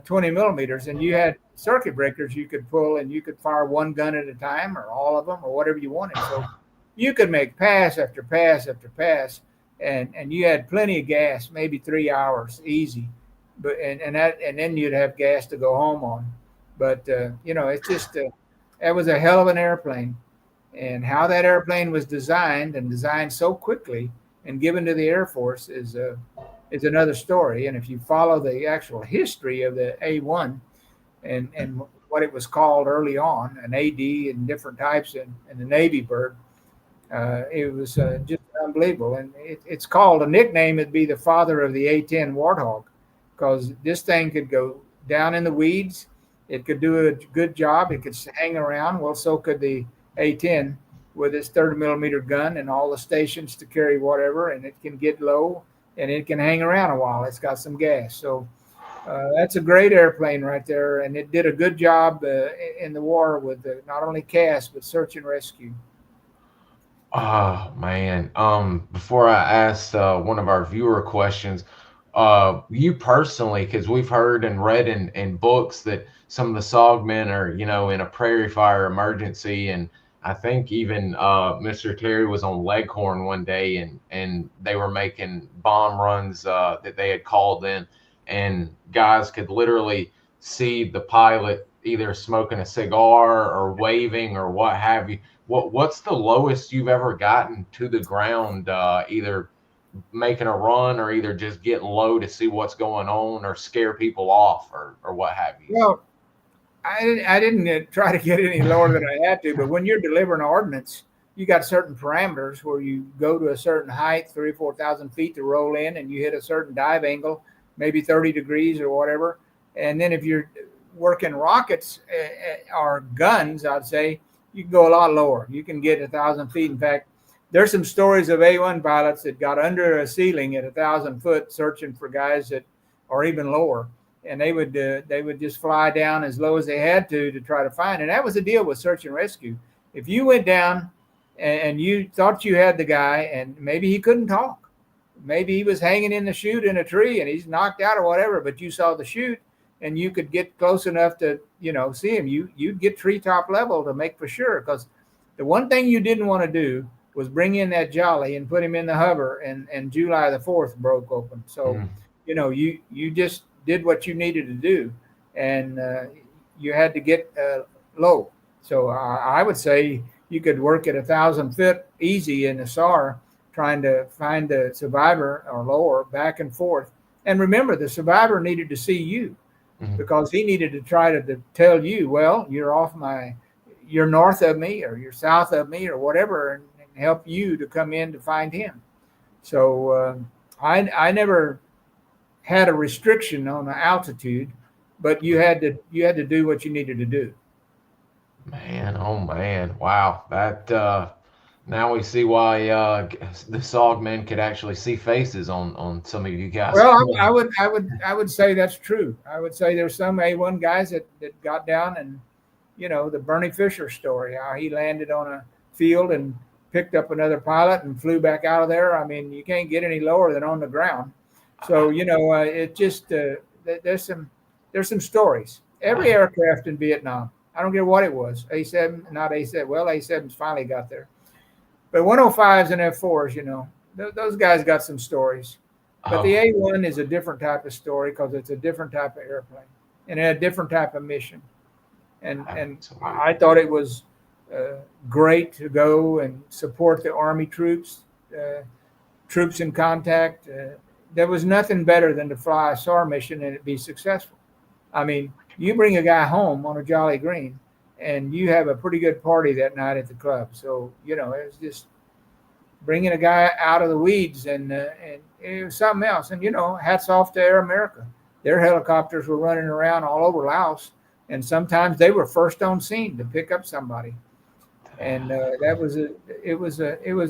20 millimeters, and you had circuit breakers you could pull, and you could fire 1 gun at a time, or all of them, or whatever you wanted. So you could make pass after pass after pass, and you had plenty of gas, maybe 3 hours easy. But and then you'd have gas to go home on. But it's just that was a hell of an airplane. And how that airplane was designed so quickly and given to the Air Force is another story. And if you follow the actual history of the A1 and what it was called early on, an AD and different types in the Navy bird, it was just unbelievable. And it's called, a nickname, it'd be the father of the A-10 Warthog, because this thing could go down in the weeds. It could do a good job. It could hang around. Well, so could the A-10 with its 30 millimeter gun and all the stations to carry whatever, and it can get low and it can hang around a while. It's got some gas. So that's a great airplane right there, and it did a good job in the war with not only CAS but search and rescue. Oh man. Before I ask one of our viewer questions, you personally, because we've heard and read in books that some of the SOG men are, in a prairie fire emergency, and I think even Mr. Terry was on Leghorn one day, and they were making bomb runs that they had called in, and guys could literally see the pilot either smoking a cigar or waving or what have you. What's the lowest you've ever gotten to the ground, either making a run or either just getting low to see what's going on or scare people off or what have you? Well, I didn't try to get any lower than I had to, but when you're delivering ordnance, you got certain parameters where you go to a certain height, 3,000 or 4,000 feet to roll in, and you hit a certain dive angle, maybe 30 degrees or whatever. And then if you're working rockets or guns, I'd say you can go a lot lower. You can get 1,000 feet. In fact, there's some stories of A1 pilots that got under a ceiling at 1,000 foot searching for guys that are even lower, and they would just fly down as low as they had to try to find. And that was the deal with search and rescue. If you went down and you thought you had the guy, and maybe he couldn't talk, maybe he was hanging in the chute in a tree and he's knocked out or whatever, but you saw the chute and you could get close enough to, see him, you'd get treetop level to make for sure. Because the one thing you didn't want to do was bring in that Jolly and put him in the hover, and July the 4th broke open. So, you just did what you needed to do, and you had to get low. So I would say you could work at 1,000 foot easy in the SAR, trying to find the survivor or lower, back and forth. And remember, the survivor needed to see you, because he needed to try to tell you, well, you're north of me or you're south of me or whatever, and help you to come in to find him. So I never had a restriction on the altitude, but you had to do what you needed to do. Man, oh man, wow! That now we see why the SOG men could actually see faces on some of you guys. Well, I would say that's true. I would say there's some A1 guys that got down, and the Bernie Fisher story, how he landed on a field and picked up another pilot and flew back out of there. I mean, you can't get any lower than on the ground. So it just there's some stories. Every aircraft in Vietnam, I don't care what it was, A7, not A7. Well, A7s finally got there, but 105s and F4s, those guys got some stories. But the A1 is a different type of story, because it's a different type of airplane and a different type of mission. And I thought it was great to go and support the Army troops, troops in contact. There was nothing better than to fly a SAR mission and it be successful. I mean, you bring a guy home on a Jolly Green and you have a pretty good party that night at the club. So, it was just bringing a guy out of the weeds, and it was something else. And, hats off to Air America. Their helicopters were running around all over Laos, and sometimes they were first on scene to pick up somebody. And it was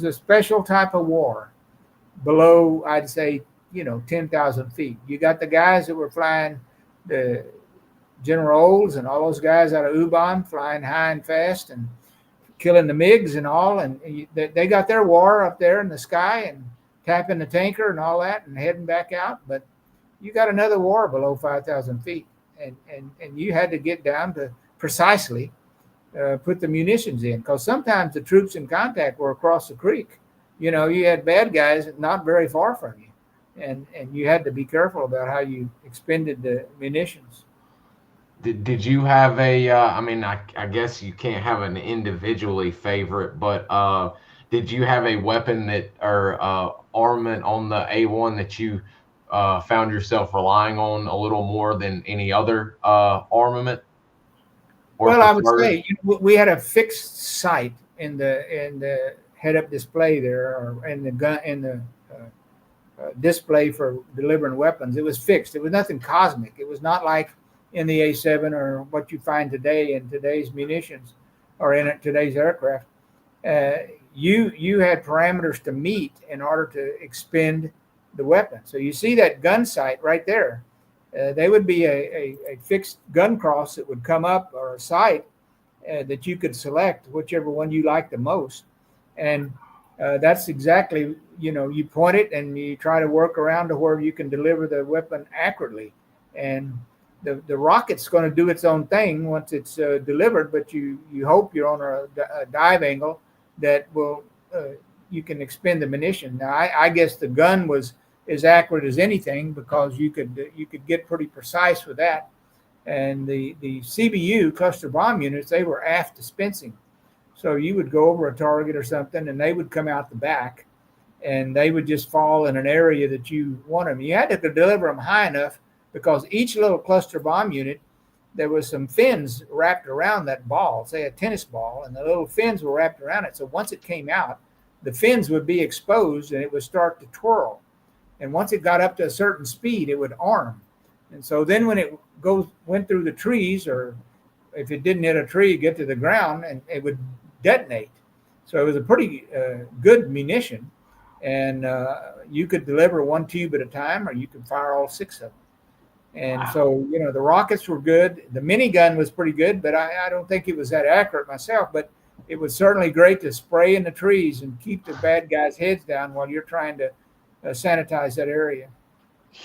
a special type of war below, I'd say, 10,000 feet. You got the guys that were flying the General Olds and all those guys out of U-Bahn, flying high and fast and killing the MiGs and all. And they got their war up there in the sky and tapping the tanker and all that and heading back out. But you got another war below 5,000 feet. And you had to get down to precisely put the munitions in, because sometimes the troops in contact were across the creek. You had bad guys not very far from you, and you had to be careful about how you expended the munitions. Did you have I guess you can't have an individually favorite, but did you have a weapon or armament on the A1 that you found yourself relying on a little more than any other armament? Well, I would say we had a fixed sight in the head-up display there, or in the gun display for delivering weapons. It was fixed. It was nothing cosmic. It was not like in the A7 or what you find today in today's munitions or in today's aircraft. You had parameters to meet in order to expend the weapon. So you see that gun sight right there. They would be a fixed gun cross that would come up, or a sight that you could select whichever one you like the most. And that's exactly, you point it and you try to work around to where you can deliver the weapon accurately. And the rocket's going to do its own thing once it's delivered, but you hope you're on a dive angle that will you can expend the munition. Now, I guess the gun was as accurate as anything, because you could get pretty precise with that. And the CBU, cluster bomb units, they were aft dispensing. So you would go over a target or something and they would come out the back and they would just fall in an area that you want them. You had to deliver them high enough, because each little cluster bomb unit, there was some fins wrapped around that ball, say a tennis ball, and the little fins were wrapped around it. So once it came out, the fins would be exposed and it would start to twirl. And once it got up to a certain speed, it would arm. And so then when it went through the trees, or if it didn't hit a tree, get to the ground, and it would detonate. So it was a pretty good munition, and you could deliver one tube at a time, or you could fire all 6 of them. And so, you know, the rockets were good. The minigun was pretty good, but I don't think it was that accurate myself. But it was certainly great to spray in the trees and keep the bad guys' heads down while you're trying to sanitize that area.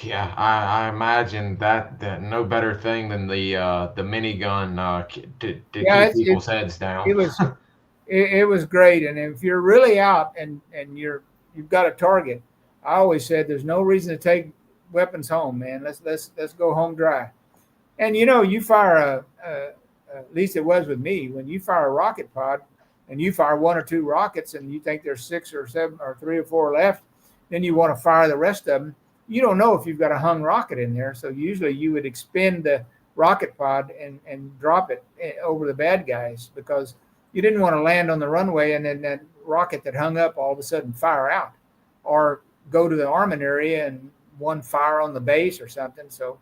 Yeah, I imagine that no better thing than the minigun to Yeah, keep people's heads down. it was it was great. And if you're really out and you've got a target, I always said there's no reason to take weapons home, man. Let's go home dry. And you know, you fire at least it was with me, when you fire a rocket pod and you fire 1 or 2 rockets and you think there's 6 or 7 or 3 or 4 left, then you want to fire the rest of them. You don't know if you've got a hung rocket in there, so usually you would expend the rocket pod and drop it over the bad guys, because you didn't want to land on the runway and then that rocket that hung up all of a sudden fire out, or go to the armament area and one fire on the base or something. So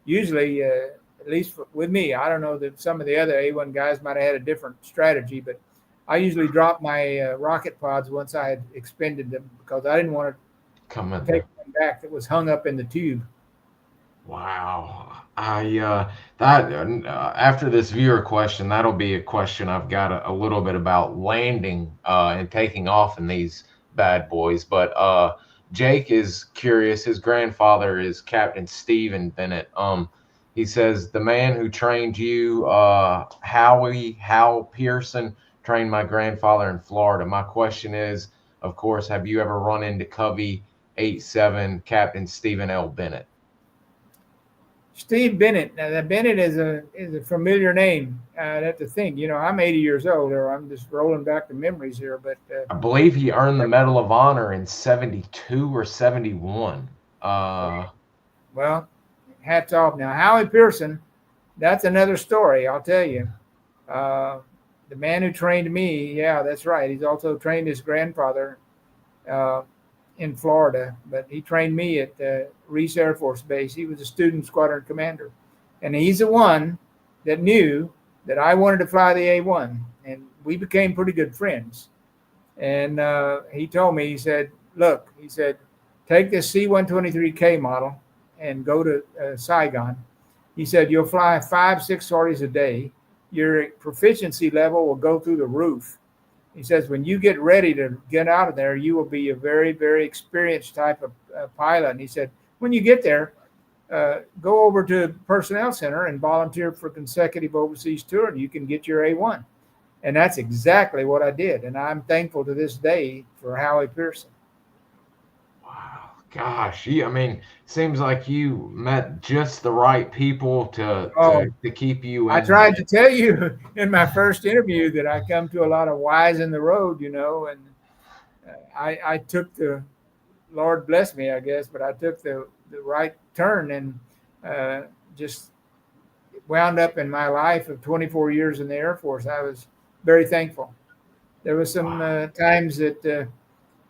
usually, at least with me, I don't know that some of the other A1 guys might have had a different strategy, but I usually dropped my rocket pods once I had expended them, because I didn't want to take one back that was hung up in the tube. Wow. After this viewer question, that'll be a question I've got a little bit about landing and taking off in these bad boys. But Jake is curious. His grandfather is Captain Stephen Bennett. He says the man who trained you, Hal Pearson, trained my grandfather in Florida. My question is, of course, have you ever run into Covey 87 Captain Stephen L. Bennett? Steve Bennett. Now, that Bennett is a familiar name. I'd have to think. You know, I'm 80 years old, or I'm just rolling back the memories here. But I believe he earned the Medal of Honor in 72 or 71. Well, hats off. Now, Howie Pearson, that's another story, I'll tell you. The man who trained me, yeah, that's right. He's also trained his grandfather in Florida, but he trained me at Reese Air Force Base. He was a student squadron commander, and he's the one that knew that I wanted to fly the A1, and we became pretty good friends. And he told me, he said, look, he said, take this C-123K model and go to Saigon. He said, you'll fly 5-6 sorties a day. Your proficiency level will go through the roof. He says, when you get ready to get out of there, you will be a very, very experienced type of pilot. And he said, when you get there, go over to Personnel Center and volunteer for consecutive overseas tour, and you can get your A1. And that's exactly what I did. And I'm thankful to this day for Howie Pearson. Wow. Gosh, I mean, seems like you met just the right people to keep you in. I tried to tell you in my first interview that I come to a lot of whys in the road, you know, and I took the, Lord bless me, I guess, but I took the right turn and just wound up in my life of 24 years in the Air Force. I was very thankful. There were some times that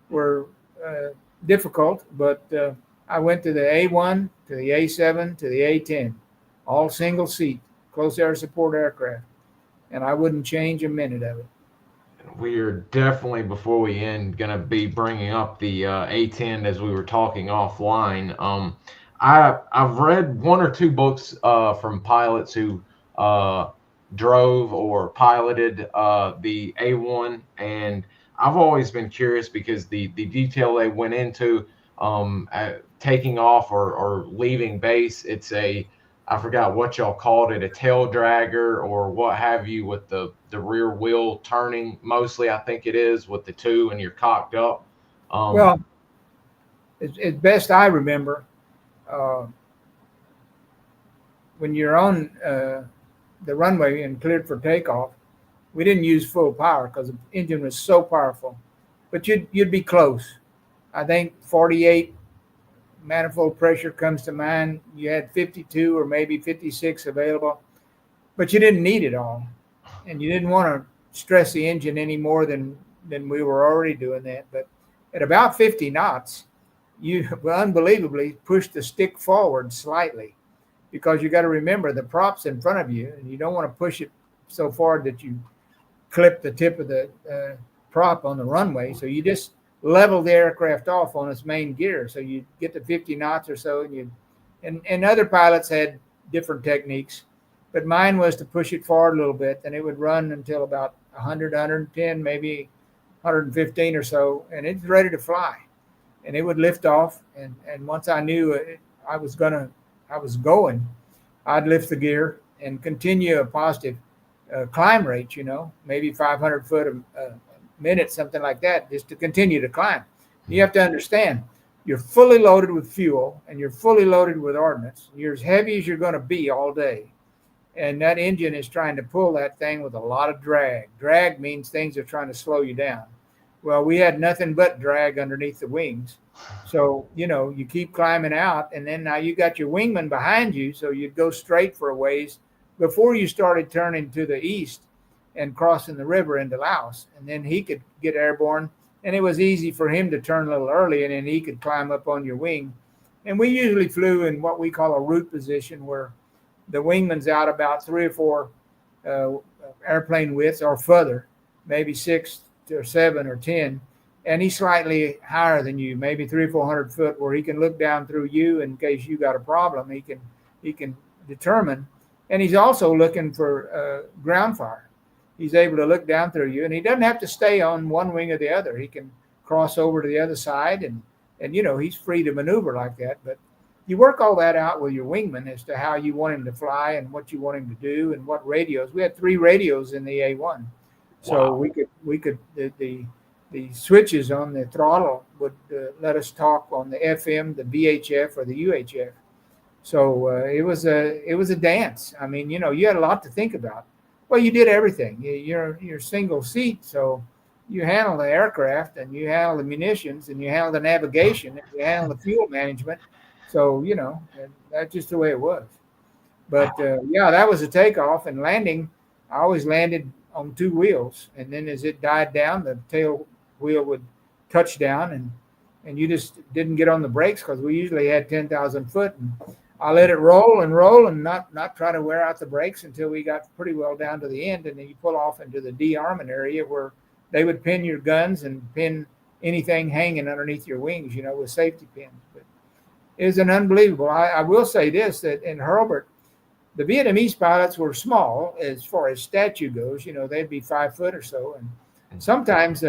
were difficult, but I went to the A1, to the A7, to the A10, all single seat, close air support aircraft, and I wouldn't change a minute of it. We are definitely, before we end, going to be bringing up the A10 as we were talking offline. I've read 1 or 2 books from pilots who drove or piloted the A1, and I've always been curious because the detail they went into taking off or leaving base. It's I forgot what y'all called it, a tail dragger or what have you, with the rear wheel turning mostly, I think it is, with the 2 and you're cocked up. Well, as best I remember, when you're on the runway and cleared for takeoff, we didn't use full power because the engine was so powerful, but you'd be close. I think 48 manifold pressure comes to mind. You had 52 or maybe 56 available, but you didn't need it all, and you didn't want to stress the engine any more than we were already doing that. But at about 50 knots, you will unbelievably push the stick forward slightly, because you got to remember the prop's in front of you, and you don't want to push it so far that you clip the tip of the prop on the runway. So you just level the aircraft off on its main gear. So you get to 50 knots or so, and other pilots had different techniques, but mine was to push it forward a little bit, and it would run until about 100, 110, maybe 115 or so, and it's ready to fly. And it would lift off, and once I knew I was going, I'd lift the gear and continue a positive climb rate, maybe 500 foot a minute, something like that, just to continue to climb. You have to understand, you're fully loaded with fuel and you're fully loaded with ordnance. You're as heavy as you're going to be all day. And that engine is trying to pull that thing with a lot of drag. Drag means things are trying to slow you down. Well, we had nothing but drag underneath the wings. So, you keep climbing out, and then now you got your wingman behind you. So you'd go straight for a ways before you started turning to the east and crossing the river into Laos. And then he could get airborne, and it was easy for him to turn a little early, and then he could climb up on your wing. And we usually flew in what we call a root position, where the wingman's out about 3 or 4 airplane widths or further, maybe 6 or 7 or 10, and he's slightly higher than you, maybe 300 or 400 foot, where he can look down through you in case you got a problem. He can determine, and he's also looking for ground fire. He's able to look down through you, and he doesn't have to stay on one wing or the other. He can cross over to the other side, and he's free to maneuver like that. But you work all that out with your wingman as to how you want him to fly and what you want him to do and what radios. We had 3 radios in the A1, so wow. we could the switches on the throttle would let us talk on the FM, the VHF, or the UHF. So it was a dance. I mean, you had a lot to think about. Well, you did everything. You're single seat, so you handle the aircraft, and you handle the munitions, and you handle the navigation, and you handle the fuel management. So that's just the way it was. But that was a takeoff and landing. I always landed on 2 wheels, and then as it died down, the tail wheel would touch down, and you just didn't get on the brakes, because we usually had 10,000 foot, and I let it roll and not try to wear out the brakes until we got pretty well down to the end, and then you pull off into the de-armament area where they would pin your guns and pin anything hanging underneath your wings, with safety pins. But it was an unbelievable. I will say this, that in Hurlburt, the Vietnamese pilots were small as far as stature goes. They'd be 5 foot or so, and sometimes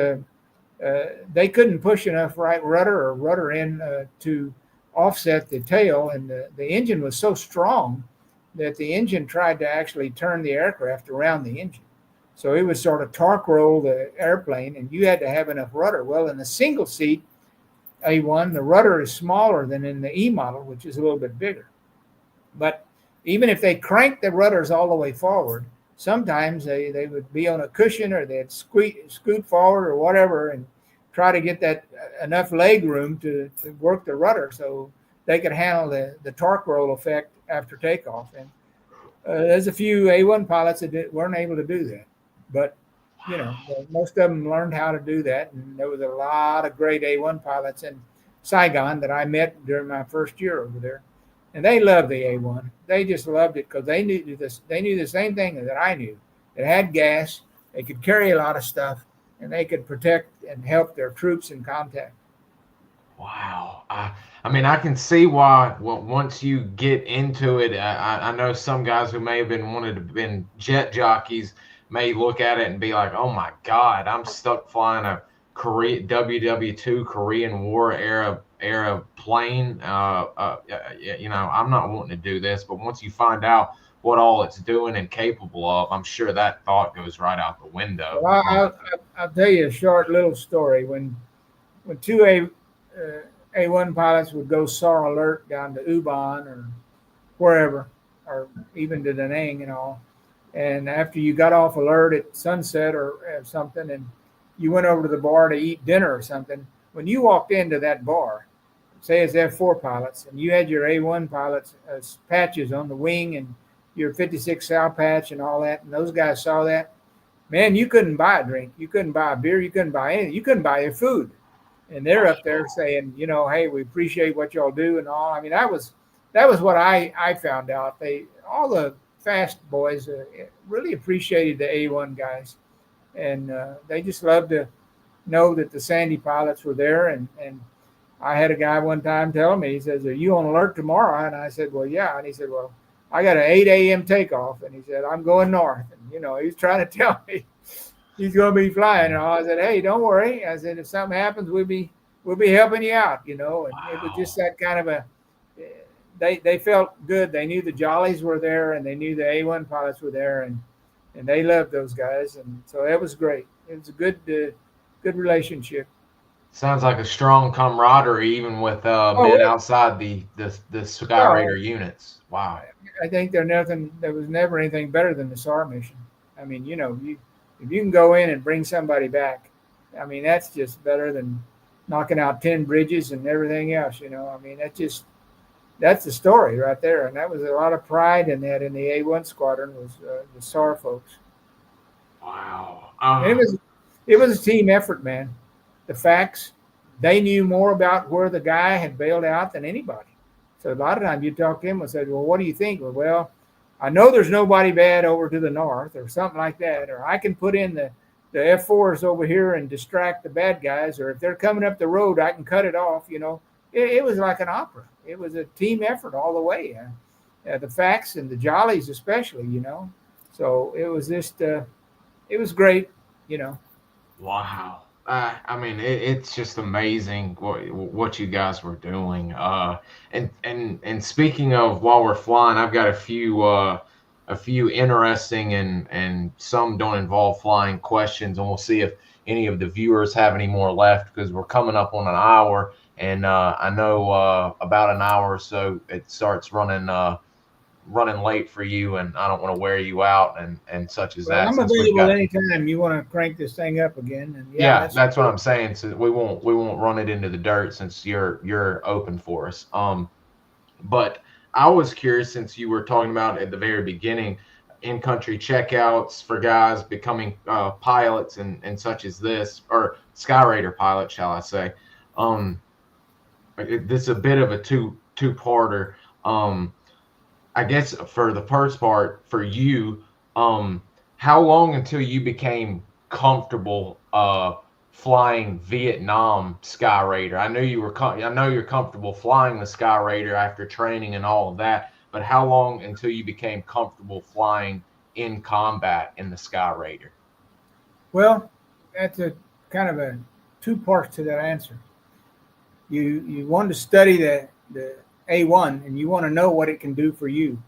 they couldn't push enough right rudder in to offset the tail, and the engine was so strong that the engine tried to actually turn the aircraft around the engine. So it would sort of torque roll the airplane, and you had to have enough rudder. Well, in the single seat A1, the rudder is smaller than in the E model, which is a little bit bigger. But even if they cranked the rudders all the way forward, sometimes they would be on a cushion, or they'd scoot forward or whatever, and try to get that enough leg room to work the rudder so they could handle the torque roll effect after takeoff. And there's a few A1 pilots that weren't able to do that. But, most of them learned how to do that. And there was a lot of great A1 pilots in Saigon that I met during my first year over there. And they loved the A1. They just loved it because they knew this. They knew the same thing that I knew. It had gas. They could carry a lot of stuff, and they could protect and help their troops in contact. Wow. I mean, I can see why. Well, once you get into it, I know some guys who may have wanted to been jet jockeys may look at it and be like, "Oh my God, I'm stuck flying a WW2 Korean War era plane. I'm not wanting to do this." But once you find out what all it's doing and capable of, I'm sure that thought goes right out the window. Well, I'll tell you a short little story. When 2 A1 pilots would go SAR alert down to Ubon or wherever, or even to Da Nang and all, and after you got off alert at sunset or something, and you went over to the bar to eat dinner or something, when you walked into that bar, say it's F4 pilots, and you had your A1 pilots patches on the wing and your 56 Sal patch and all that, and those guys saw that, man, you couldn't buy a drink. You couldn't buy a beer. You couldn't buy anything. You couldn't buy your food. And they're up there saying, hey, we appreciate what y'all do and all. I mean, that was what I found out. All the fast boys really appreciated the A1 guys. And they just loved to know that the Sandy pilots were there. And I had a guy one time telling me, he says, "Are you on alert tomorrow?" And I said, "Well, yeah." And he said, "Well, I got an 8 a.m. takeoff." And he said, "I'm going north." And, he was trying to tell me he's going to be flying. And I said, "Hey, don't worry." I said, "If something happens, we'll be helping you out," And it was just that kind of they felt good. They knew the Jollies were there, and they knew the A1 pilots were there, and they loved those guys. And so it was great. It was a good relationship. Sounds like a strong camaraderie, even with men outside the SKYRAIDER units. Wow. I think there was never anything better than the SAR mission. I mean, if you can go in and bring somebody back, I mean, that's just better than knocking out 10 bridges and everything else. I mean, that's the story right there. And that was a lot of pride in that in the A1 squadron was the SAR folks. Wow. It was a team effort, man. The facts, they knew more about where the guy had bailed out than anybody. So a lot of times you talk to him and say, "Well, what do you think?" Well, I know there's nobody bad over to the north or something like that. Or I can put in the F4s over here and distract the bad guys. Or if they're coming up the road, I can cut it off. It was like an opera. It was a team effort all the way. The facts and the Jollies especially, So it was just, it was great, Wow. I mean, it's just amazing what you guys were doing. And speaking of while we're flying, I've got a few interesting and some don't involve flying questions, and we'll see if any of the viewers have any more left, because we're coming up on an hour, and I know about an hour or so it starts running late for you, and I don't want to wear you out and such as that. I'm available anytime you want to crank this thing up again. And yeah, that's what I'm saying. So we won't run it into the dirt since you're open for us. But I was curious, since you were talking about at the very beginning in-country checkouts for guys becoming pilots and such as this, or SKYRAIDER pilots, shall I say. This is a bit of a two-parter. I guess for the first part, for you, how long until you became comfortable flying Vietnam SKYRAIDER? I know you're comfortable flying the SKYRAIDER after training and all of that, but how long until you became comfortable flying in combat in the SKYRAIDER? Well, that's a kind of a two parts to that answer. You want to study the A1, and you want to know what it can do for you.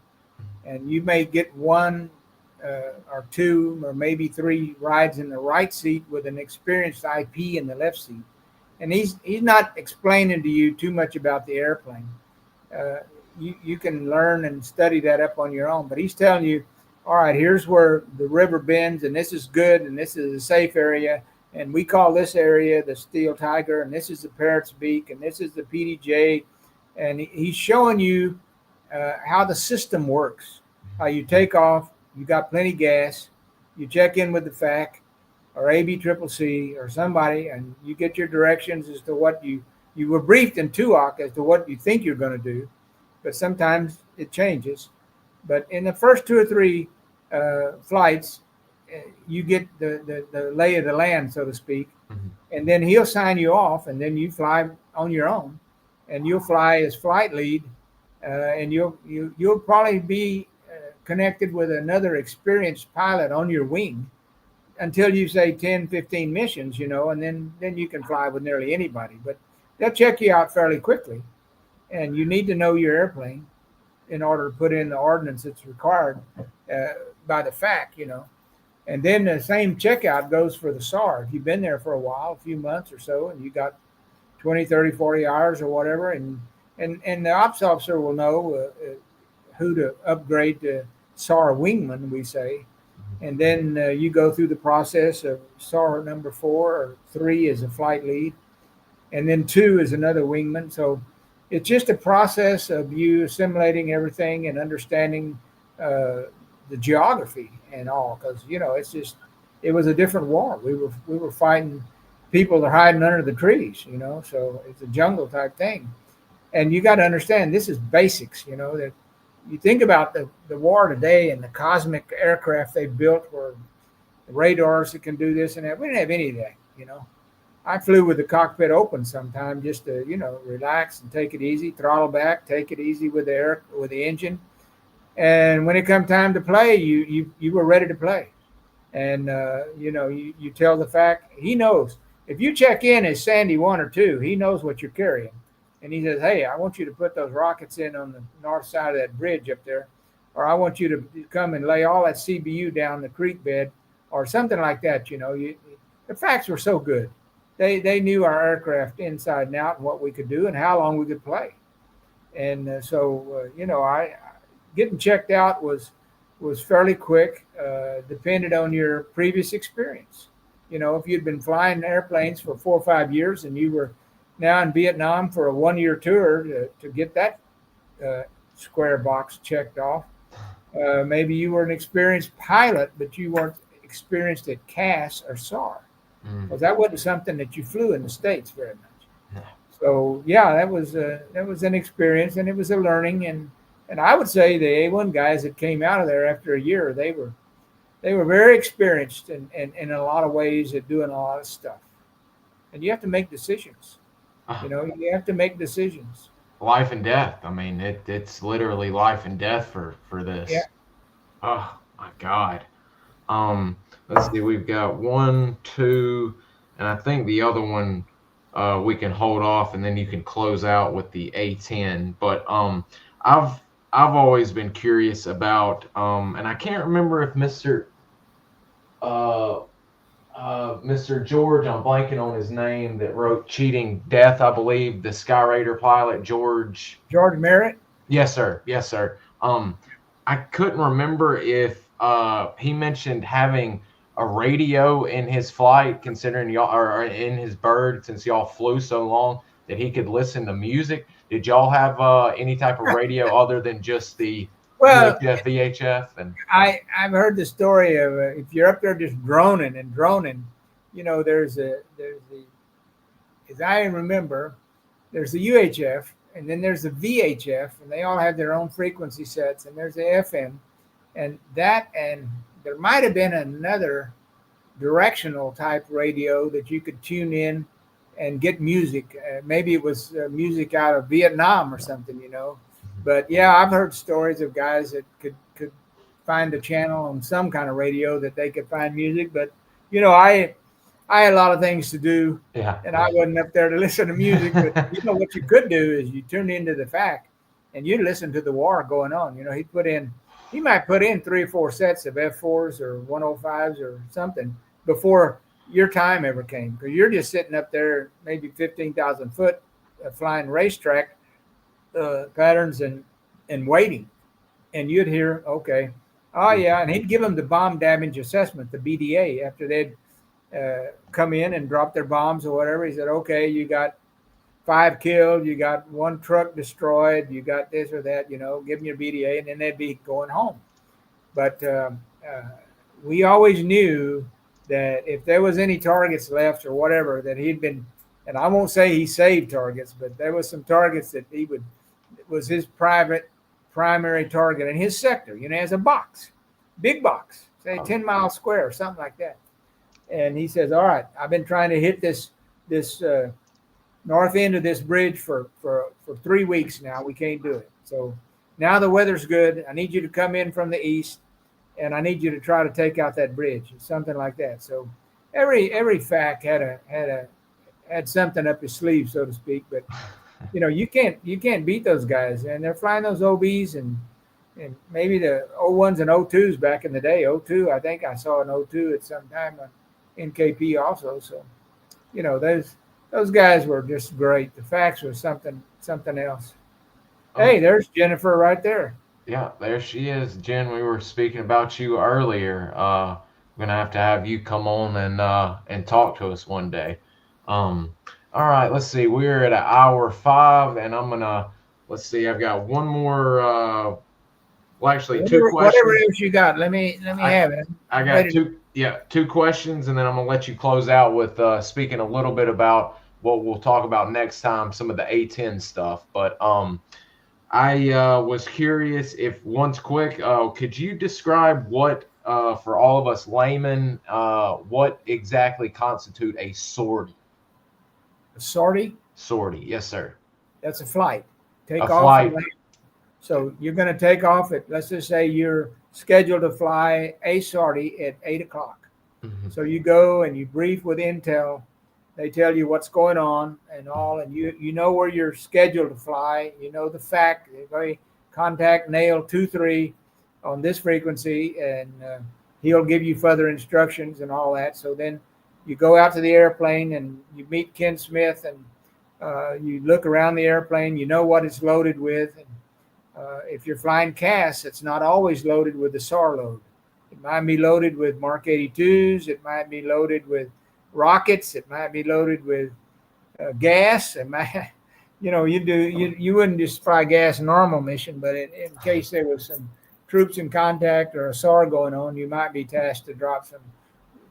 And you may get one or two or maybe three rides in the right seat with an experienced IP in the left seat. And he's not explaining to you too much about the airplane. You can learn and study that up on your own. But he's telling you, all right, here's where the river bends, and this is good, and this is a safe area. And we call this area the Steel Tiger, and this is the Parrot's Beak, and this is the PDJ. And he's showing you how the system works, how you take off, you got plenty gas, you check in with the FAC or ABCCC or somebody, and you get your directions as to what you were briefed in TUOC as to what you think you're going to do, but sometimes it changes. But in the first 2 or 3 flights, you get the lay of the land, so to speak, and then he'll sign you off, and then you fly on your own. And you'll fly as flight lead, and you'll probably be connected with another experienced pilot on your wing until you say 10, 15 missions, and then you can fly with nearly anybody. But they'll check you out fairly quickly, and you need to know your airplane in order to put in the ordnance that's required by the FAC, And then the same checkout goes for the SAR. If you've been there for a while, a few months or so, and you got 20, 30, 40 hours or whatever, and the ops officer will know who to upgrade to SAR wingman, we say. And then you go through the process of SAR number 4 or 3 is a flight lead, and then 2 is another wingman. So it's just a process of you assimilating everything and understanding the geography and all, because it was a different war. We were fighting people are hiding under the trees, so it's a jungle type thing. And you got to understand, this is basics, that you think about the war today and the cosmic aircraft they built, where the radars that can do this and that. We didn't have any of that, I flew with the cockpit open sometime just to, relax and take it easy, throttle back, take it easy with the engine. And when it come time to play, you were ready to play. And, you tell the fact, he knows. If you check in as Sandy 1 or 2, he knows what you're carrying. And he says, hey, I want you to put those rockets in on the north side of that bridge up there. Or I want you to come and lay all that CBU down the creek bed or something like that. The facts were so good. They knew our aircraft inside and out and what we could do and how long we could play. And so I getting checked out was fairly quick, depended on your previous experience. If you'd been flying airplanes for 4 or 5 years and you were now in Vietnam for a 1-year tour to get that square box checked off, maybe you were an experienced pilot, but you weren't experienced at CAS or SAR. Because that wasn't something that you flew in the States very much. No. So yeah, that was an experience, and it was a learning. And I would say the A1 guys that came out of there after a year, they were very experienced and in a lot of ways at doing a lot of stuff. And you have to make decisions. You have to make decisions. Life and death. I mean, it's literally life and death for this. Yeah. Oh my God. Let's see, we've got 1, 2, and I think the other one we can hold off, and then you can close out with the A10. But I've always been curious about, and I can't remember if Mr. George, I'm blanking on his name, that wrote Cheating Death, I believe, the SKYRAIDER pilot, George Merritt. Yes, sir. Yes, sir. I couldn't remember if he mentioned having a radio in his flight, considering y'all, or in his bird, since y'all flew so long, that he could listen to music. Did y'all have any type of radio other than just the UHF, VHF? And I've heard the story of if you're up there just droning and droning, there's the as I remember, there's the UHF, and then there's the VHF, and they all have their own frequency sets, and there's the FM, and there might have been another directional type radio that you could tune in and get music. Maybe it was music out of Vietnam or something, But yeah, I've heard stories of guys that could find a channel on some kind of radio that they could find music. But I had a lot of things to do, and I wasn't up there to listen to music. But what you could do is you tune into the fact, and you listen to the war going on. He might put in 3 or 4 sets of F4s or 105s or something before your time ever came, because you're just sitting up there, maybe 15,000 foot, flying racetrack patterns and waiting, and you'd hear, okay, oh yeah, and he'd give them the bomb damage assessment, the BDA, after they'd come in and drop their bombs or whatever. He said, okay, you got 5 killed, you got 1 truck destroyed, you got this or that, give them your BDA, and then they'd be going home. But we always knew that if there was any targets left or whatever, that he'd been, and I won't say he saved targets, but there was some targets that it was his primary target in his sector, as a box, big box, say 10 miles square or something like that. And he says, all right, I've been trying to hit this north end of this bridge for 3 weeks now. We can't do it. So now the weather's good. I need you to come in from the east, and I need you to try to take out that bridge, something like that. So every fact had something up his sleeve, so to speak. But you can't beat those guys, and they're flying those OBs and maybe the O1s and O2s back in the day. O2, I think I saw an O2 at some time in KP also. So those guys were just great. The facts were something else. Hey, there's Jennifer right there. Yeah, there she is. Jen, we were speaking about you earlier. We're going to have you come on and talk to us one day. All right, let's see. We're at 1 hour 5, and I'm going to, let's see, I've got one more, actually 2 questions. Whatever else you got, let me have it. I got 2 questions, and then I'm going to let you close out with speaking a little bit about what we'll talk about next time, some of the A10 stuff. But I was curious if, once quick, could you describe what, for all of us laymen, what exactly constitute a sortie? A sortie? Sortie, yes, sir. That's a flight. Take A off. flight. So you're going to take off at, let's just say you're scheduled to fly a sortie at 8 o'clock. Mm-hmm. So you go and you brief with Intel. They tell you what's going on and all, and you know where you're scheduled to fly. You know the fact. They contact Nail 23 on this frequency, and he'll give you further instructions and all that. So then you go out to the airplane and you meet Ken Smith, and you look around the airplane. You know what it's loaded with. And, if you're flying CAS, it's not always loaded with the SAR load. It might be loaded with Mark 82s. It might be loaded with rockets. It might be loaded with gas. It might, you wouldn't just fly gas normal mission, but in case there was some troops in contact or a SAR going on, you might be tasked to drop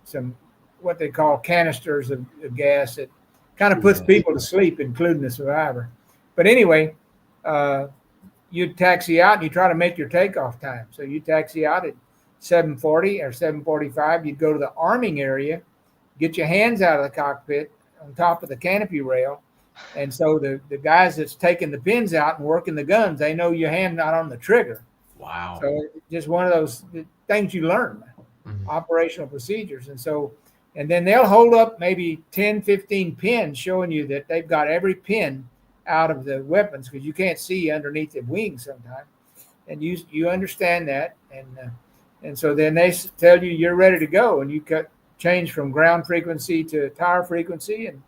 some what they call canisters of gas that kind of puts people to sleep, including the survivor. But anyway, you taxi out and you try to make your takeoff time. So you taxi out at 7:40 or 7:45. You'd go to the arming area, get your hands out of the cockpit on top of the canopy rail. And so the guys that's taking the pins out and working the guns, they know your hand not on the trigger. Wow. So it's just one of those things you learn, operational procedures. And then they'll hold up maybe 10, 15 pins showing you that they've got every pin out of the weapons, because you can't see underneath the wings sometimes. And you understand that. And so then they tell you you're ready to go, and you change from ground frequency to tower frequency, and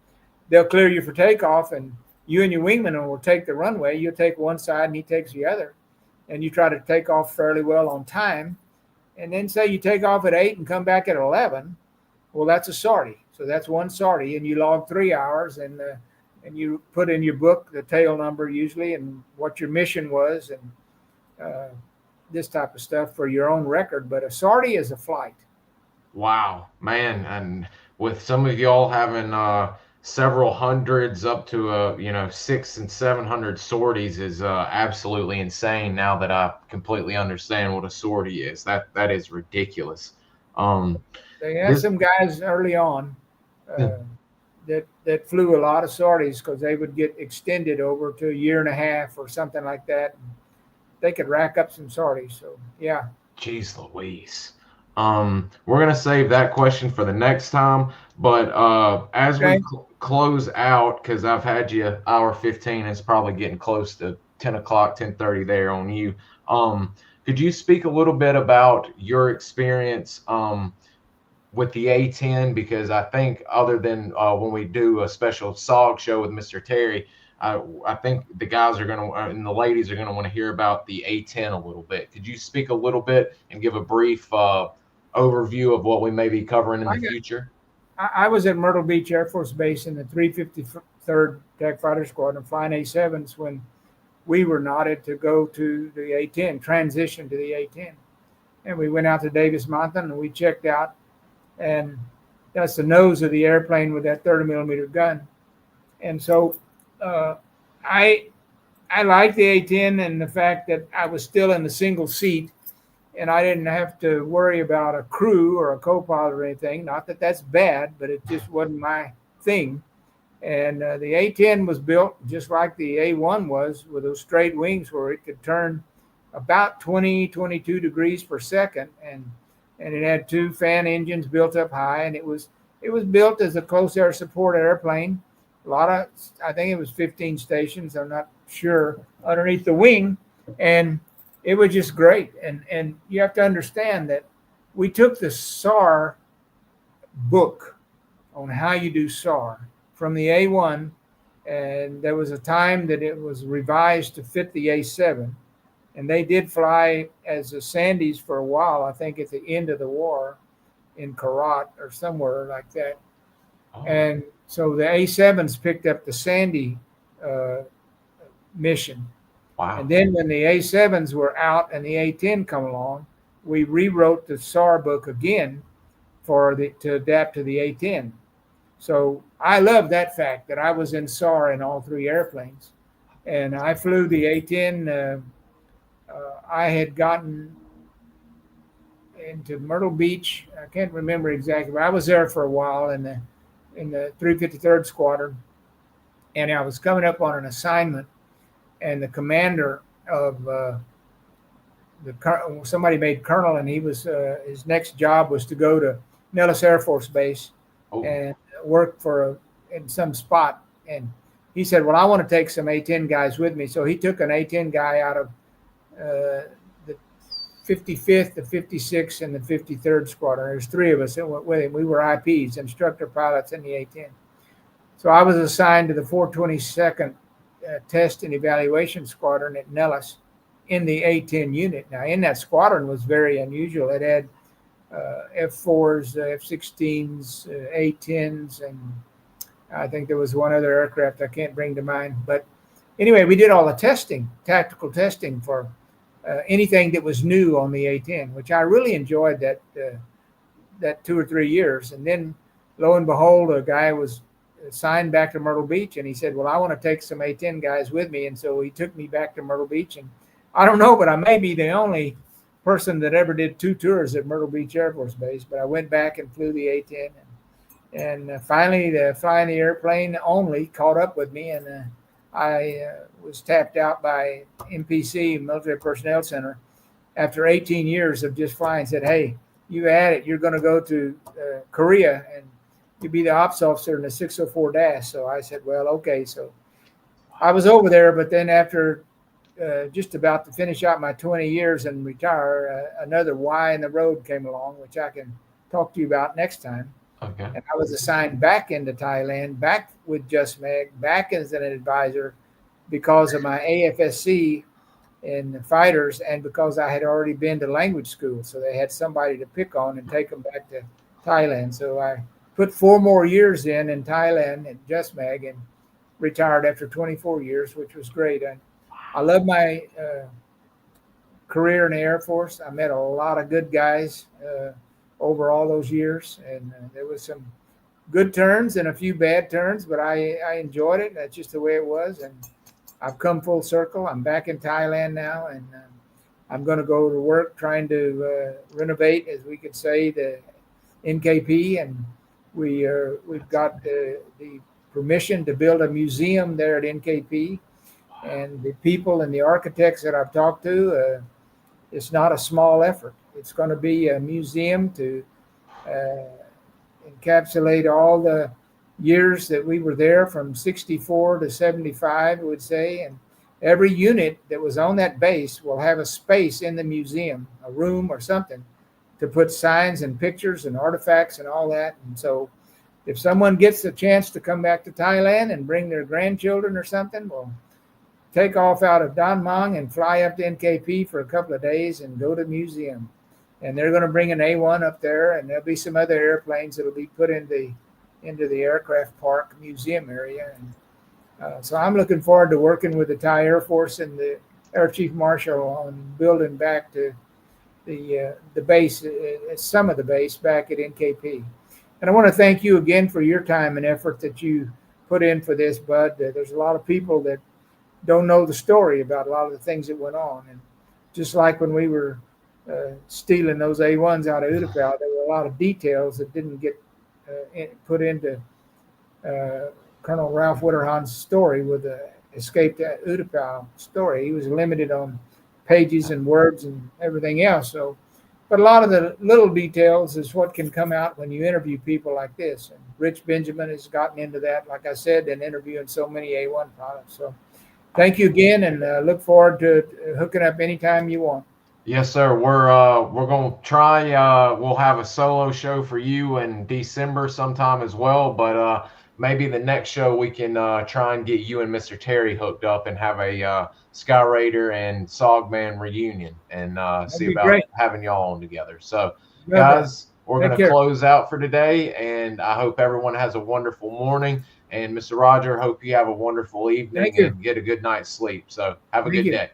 they'll clear you for takeoff, and you and your wingman will take the runway. You'll take one side and he takes the other, and you try to take off fairly well on time. And then say you take off at 8 and come back at 11. Well, that's a sortie. So that's one sortie, and you log 3 hours, and you put in your book the tail number usually and what your mission was, and this type of stuff for your own record. But a sortie is a flight. Wow, man. And with some of y'all having several hundreds up to 600 and 700 sorties is absolutely insane. Now that I completely understand what a sortie is, that is ridiculous. They had some guys early on that flew a lot of sorties because they would get extended over to a year and a half or something like that. They could rack up some sorties. So yeah. Jeez Louise. We're gonna save that question for the next time. But as we close out, because I've had you hour 15, it's probably getting close to 10 o'clock, 10:30 there on you. Could you speak a little bit about your experience with the A-10? Because I think other than when we do a special SOG show with Mr. Terry, I think the guys are going to, and the ladies are going to want to hear about the A-10 a little bit. Could you speak a little bit and give a brief overview of what we may be covering in the future? I was at Myrtle Beach Air Force Base in the 353rd Tech Fighter Squadron flying A-7s when we were nodded to go to the A-10, transition to the A-10. And we went out to Davis Mountain and we checked out, and that's the nose of the airplane with that 30 millimeter gun. And so I liked the A-10 and the fact that I was still in the single seat and I didn't have to worry about a crew or a co-pilot or anything. Not that that's bad, but it just wasn't my thing. And the A-10 was built just like the A-1 was, with those straight wings where it could turn about 20, 22 degrees per second. And it had 2 fan engines built up high, and it was built as a close air support airplane. I think it was 15 stations, I'm not sure, underneath the wing. And it was just great. And you have to understand that we took the SAR book on how you do SAR from the A-1, and there was a time that it was revised to fit the A-7. And they did fly as the Sandys for a while, I think at the end of the war in Karat or somewhere like that. Oh. And so the A-7s picked up the Sandy mission. Wow. And then when the A-7s were out and the A-10 come along, we rewrote the SAR book again to adapt to the A-10. So I love that fact that I was in SAR in all 3 airplanes. And I flew the A-10. I had gotten into Myrtle Beach. I can't remember exactly, but I was there for a while in the 353rd Squadron. and I was coming up on an assignment, and the commander of somebody made colonel, and he was his next job was to go to Nellis Air Force Base and work in some spot. And he said, well, I want to take some A-10 guys with me. So he took an A-10 guy out of the 55th, the 56th, and the 53rd Squadron. There's three of us that went with him. We were IPs, instructor pilots in the A-10. So I was assigned to the 422nd Test and Evaluation Squadron at Nellis in the A-10 unit. Now, in that squadron was very unusual. It had F-4s, F-16s, A-10s, and I think there was one other aircraft I can't bring to mind. But anyway, we did all the testing, tactical testing for anything that was new on the A-10, which I really enjoyed that 2 or 3 years. And then, lo and behold, a guy was assigned back to Myrtle Beach, and he said, well, I want to take some A-10 guys with me. And so he took me back to Myrtle Beach, and I don't know, but I may be the only person that ever did 2 tours at Myrtle Beach Air Force Base. But I went back and flew the A-10, and finally the flying the airplane only caught up with me, and I was tapped out by MPC, Military Personnel Center, after 18 years of just flying. Said, hey, you had it. You're going to go to Korea, and you'll be the ops officer in the 604 dash. So I said, well, okay. So I was over there, but then after just about to finish out my 20 years and retire, another Y in the road came along, which I can talk to you about next time. Okay. And I was assigned back into Thailand, back with Just Mag, back as an advisor because of my AFSC in the fighters, and because I had already been to language school. So they had somebody to pick on and take them back to Thailand. So I put 4 more years in Thailand at Just Mag and retired after 24 years, which was great. I love my career in the Air Force. I met a lot of good guys over all those years, and there was some good turns and a few bad turns, but I enjoyed it. That's just the way it was, and I've come full circle. I'm back in Thailand now, and I'm going to go to work trying to renovate, as we could say, the NKP, and we've got the permission to build a museum there at NKP. And the people and the architects that I've talked to, it's not a small effort. It's going to be a museum to encapsulate all the years that we were there from 64 to 75, I would say. And every unit that was on that base will have a space in the museum, a room or something, to put signs and pictures and artifacts and all that. And so if someone gets a chance to come back to Thailand and bring their grandchildren or something, well, take off out of Don Mueang and fly up to NKP for a couple of days and go to the museum. And they're going to bring an A-1 up there, and there'll be some other airplanes that will be put into the aircraft park museum area. And so I'm looking forward to working with the Thai Air Force and the Air Chief Marshal on building back to the base, some of the base back at NKP. And I want to thank you again for your time and effort that you put in for this, Bud. There's a lot of people that don't know the story about a lot of the things that went on. And just like when we were stealing those A1s out of Utapau, there were a lot of details that didn't get put into Colonel Ralph Witterhahn's story with the escaped Utapau story. He was limited on pages and words and everything else. So, but a lot of the little details is what can come out when you interview people like this. And Rich Benjamin has gotten into that, like I said, and interviewing so many A1 pilots. So thank you again, and look forward to hooking up anytime you want. Yes, sir. We're going to try. We'll have a solo show for you in December sometime as well. But maybe the next show we can try and get you and Mr. Terry hooked up and have a SKYRAIDER and SOG reunion and see about having y'all on together. So, guys, we're going to close out for today, and I hope everyone has a wonderful morning. And Mr. Roger, hope you have a wonderful evening and get a good night's sleep. So have a good day.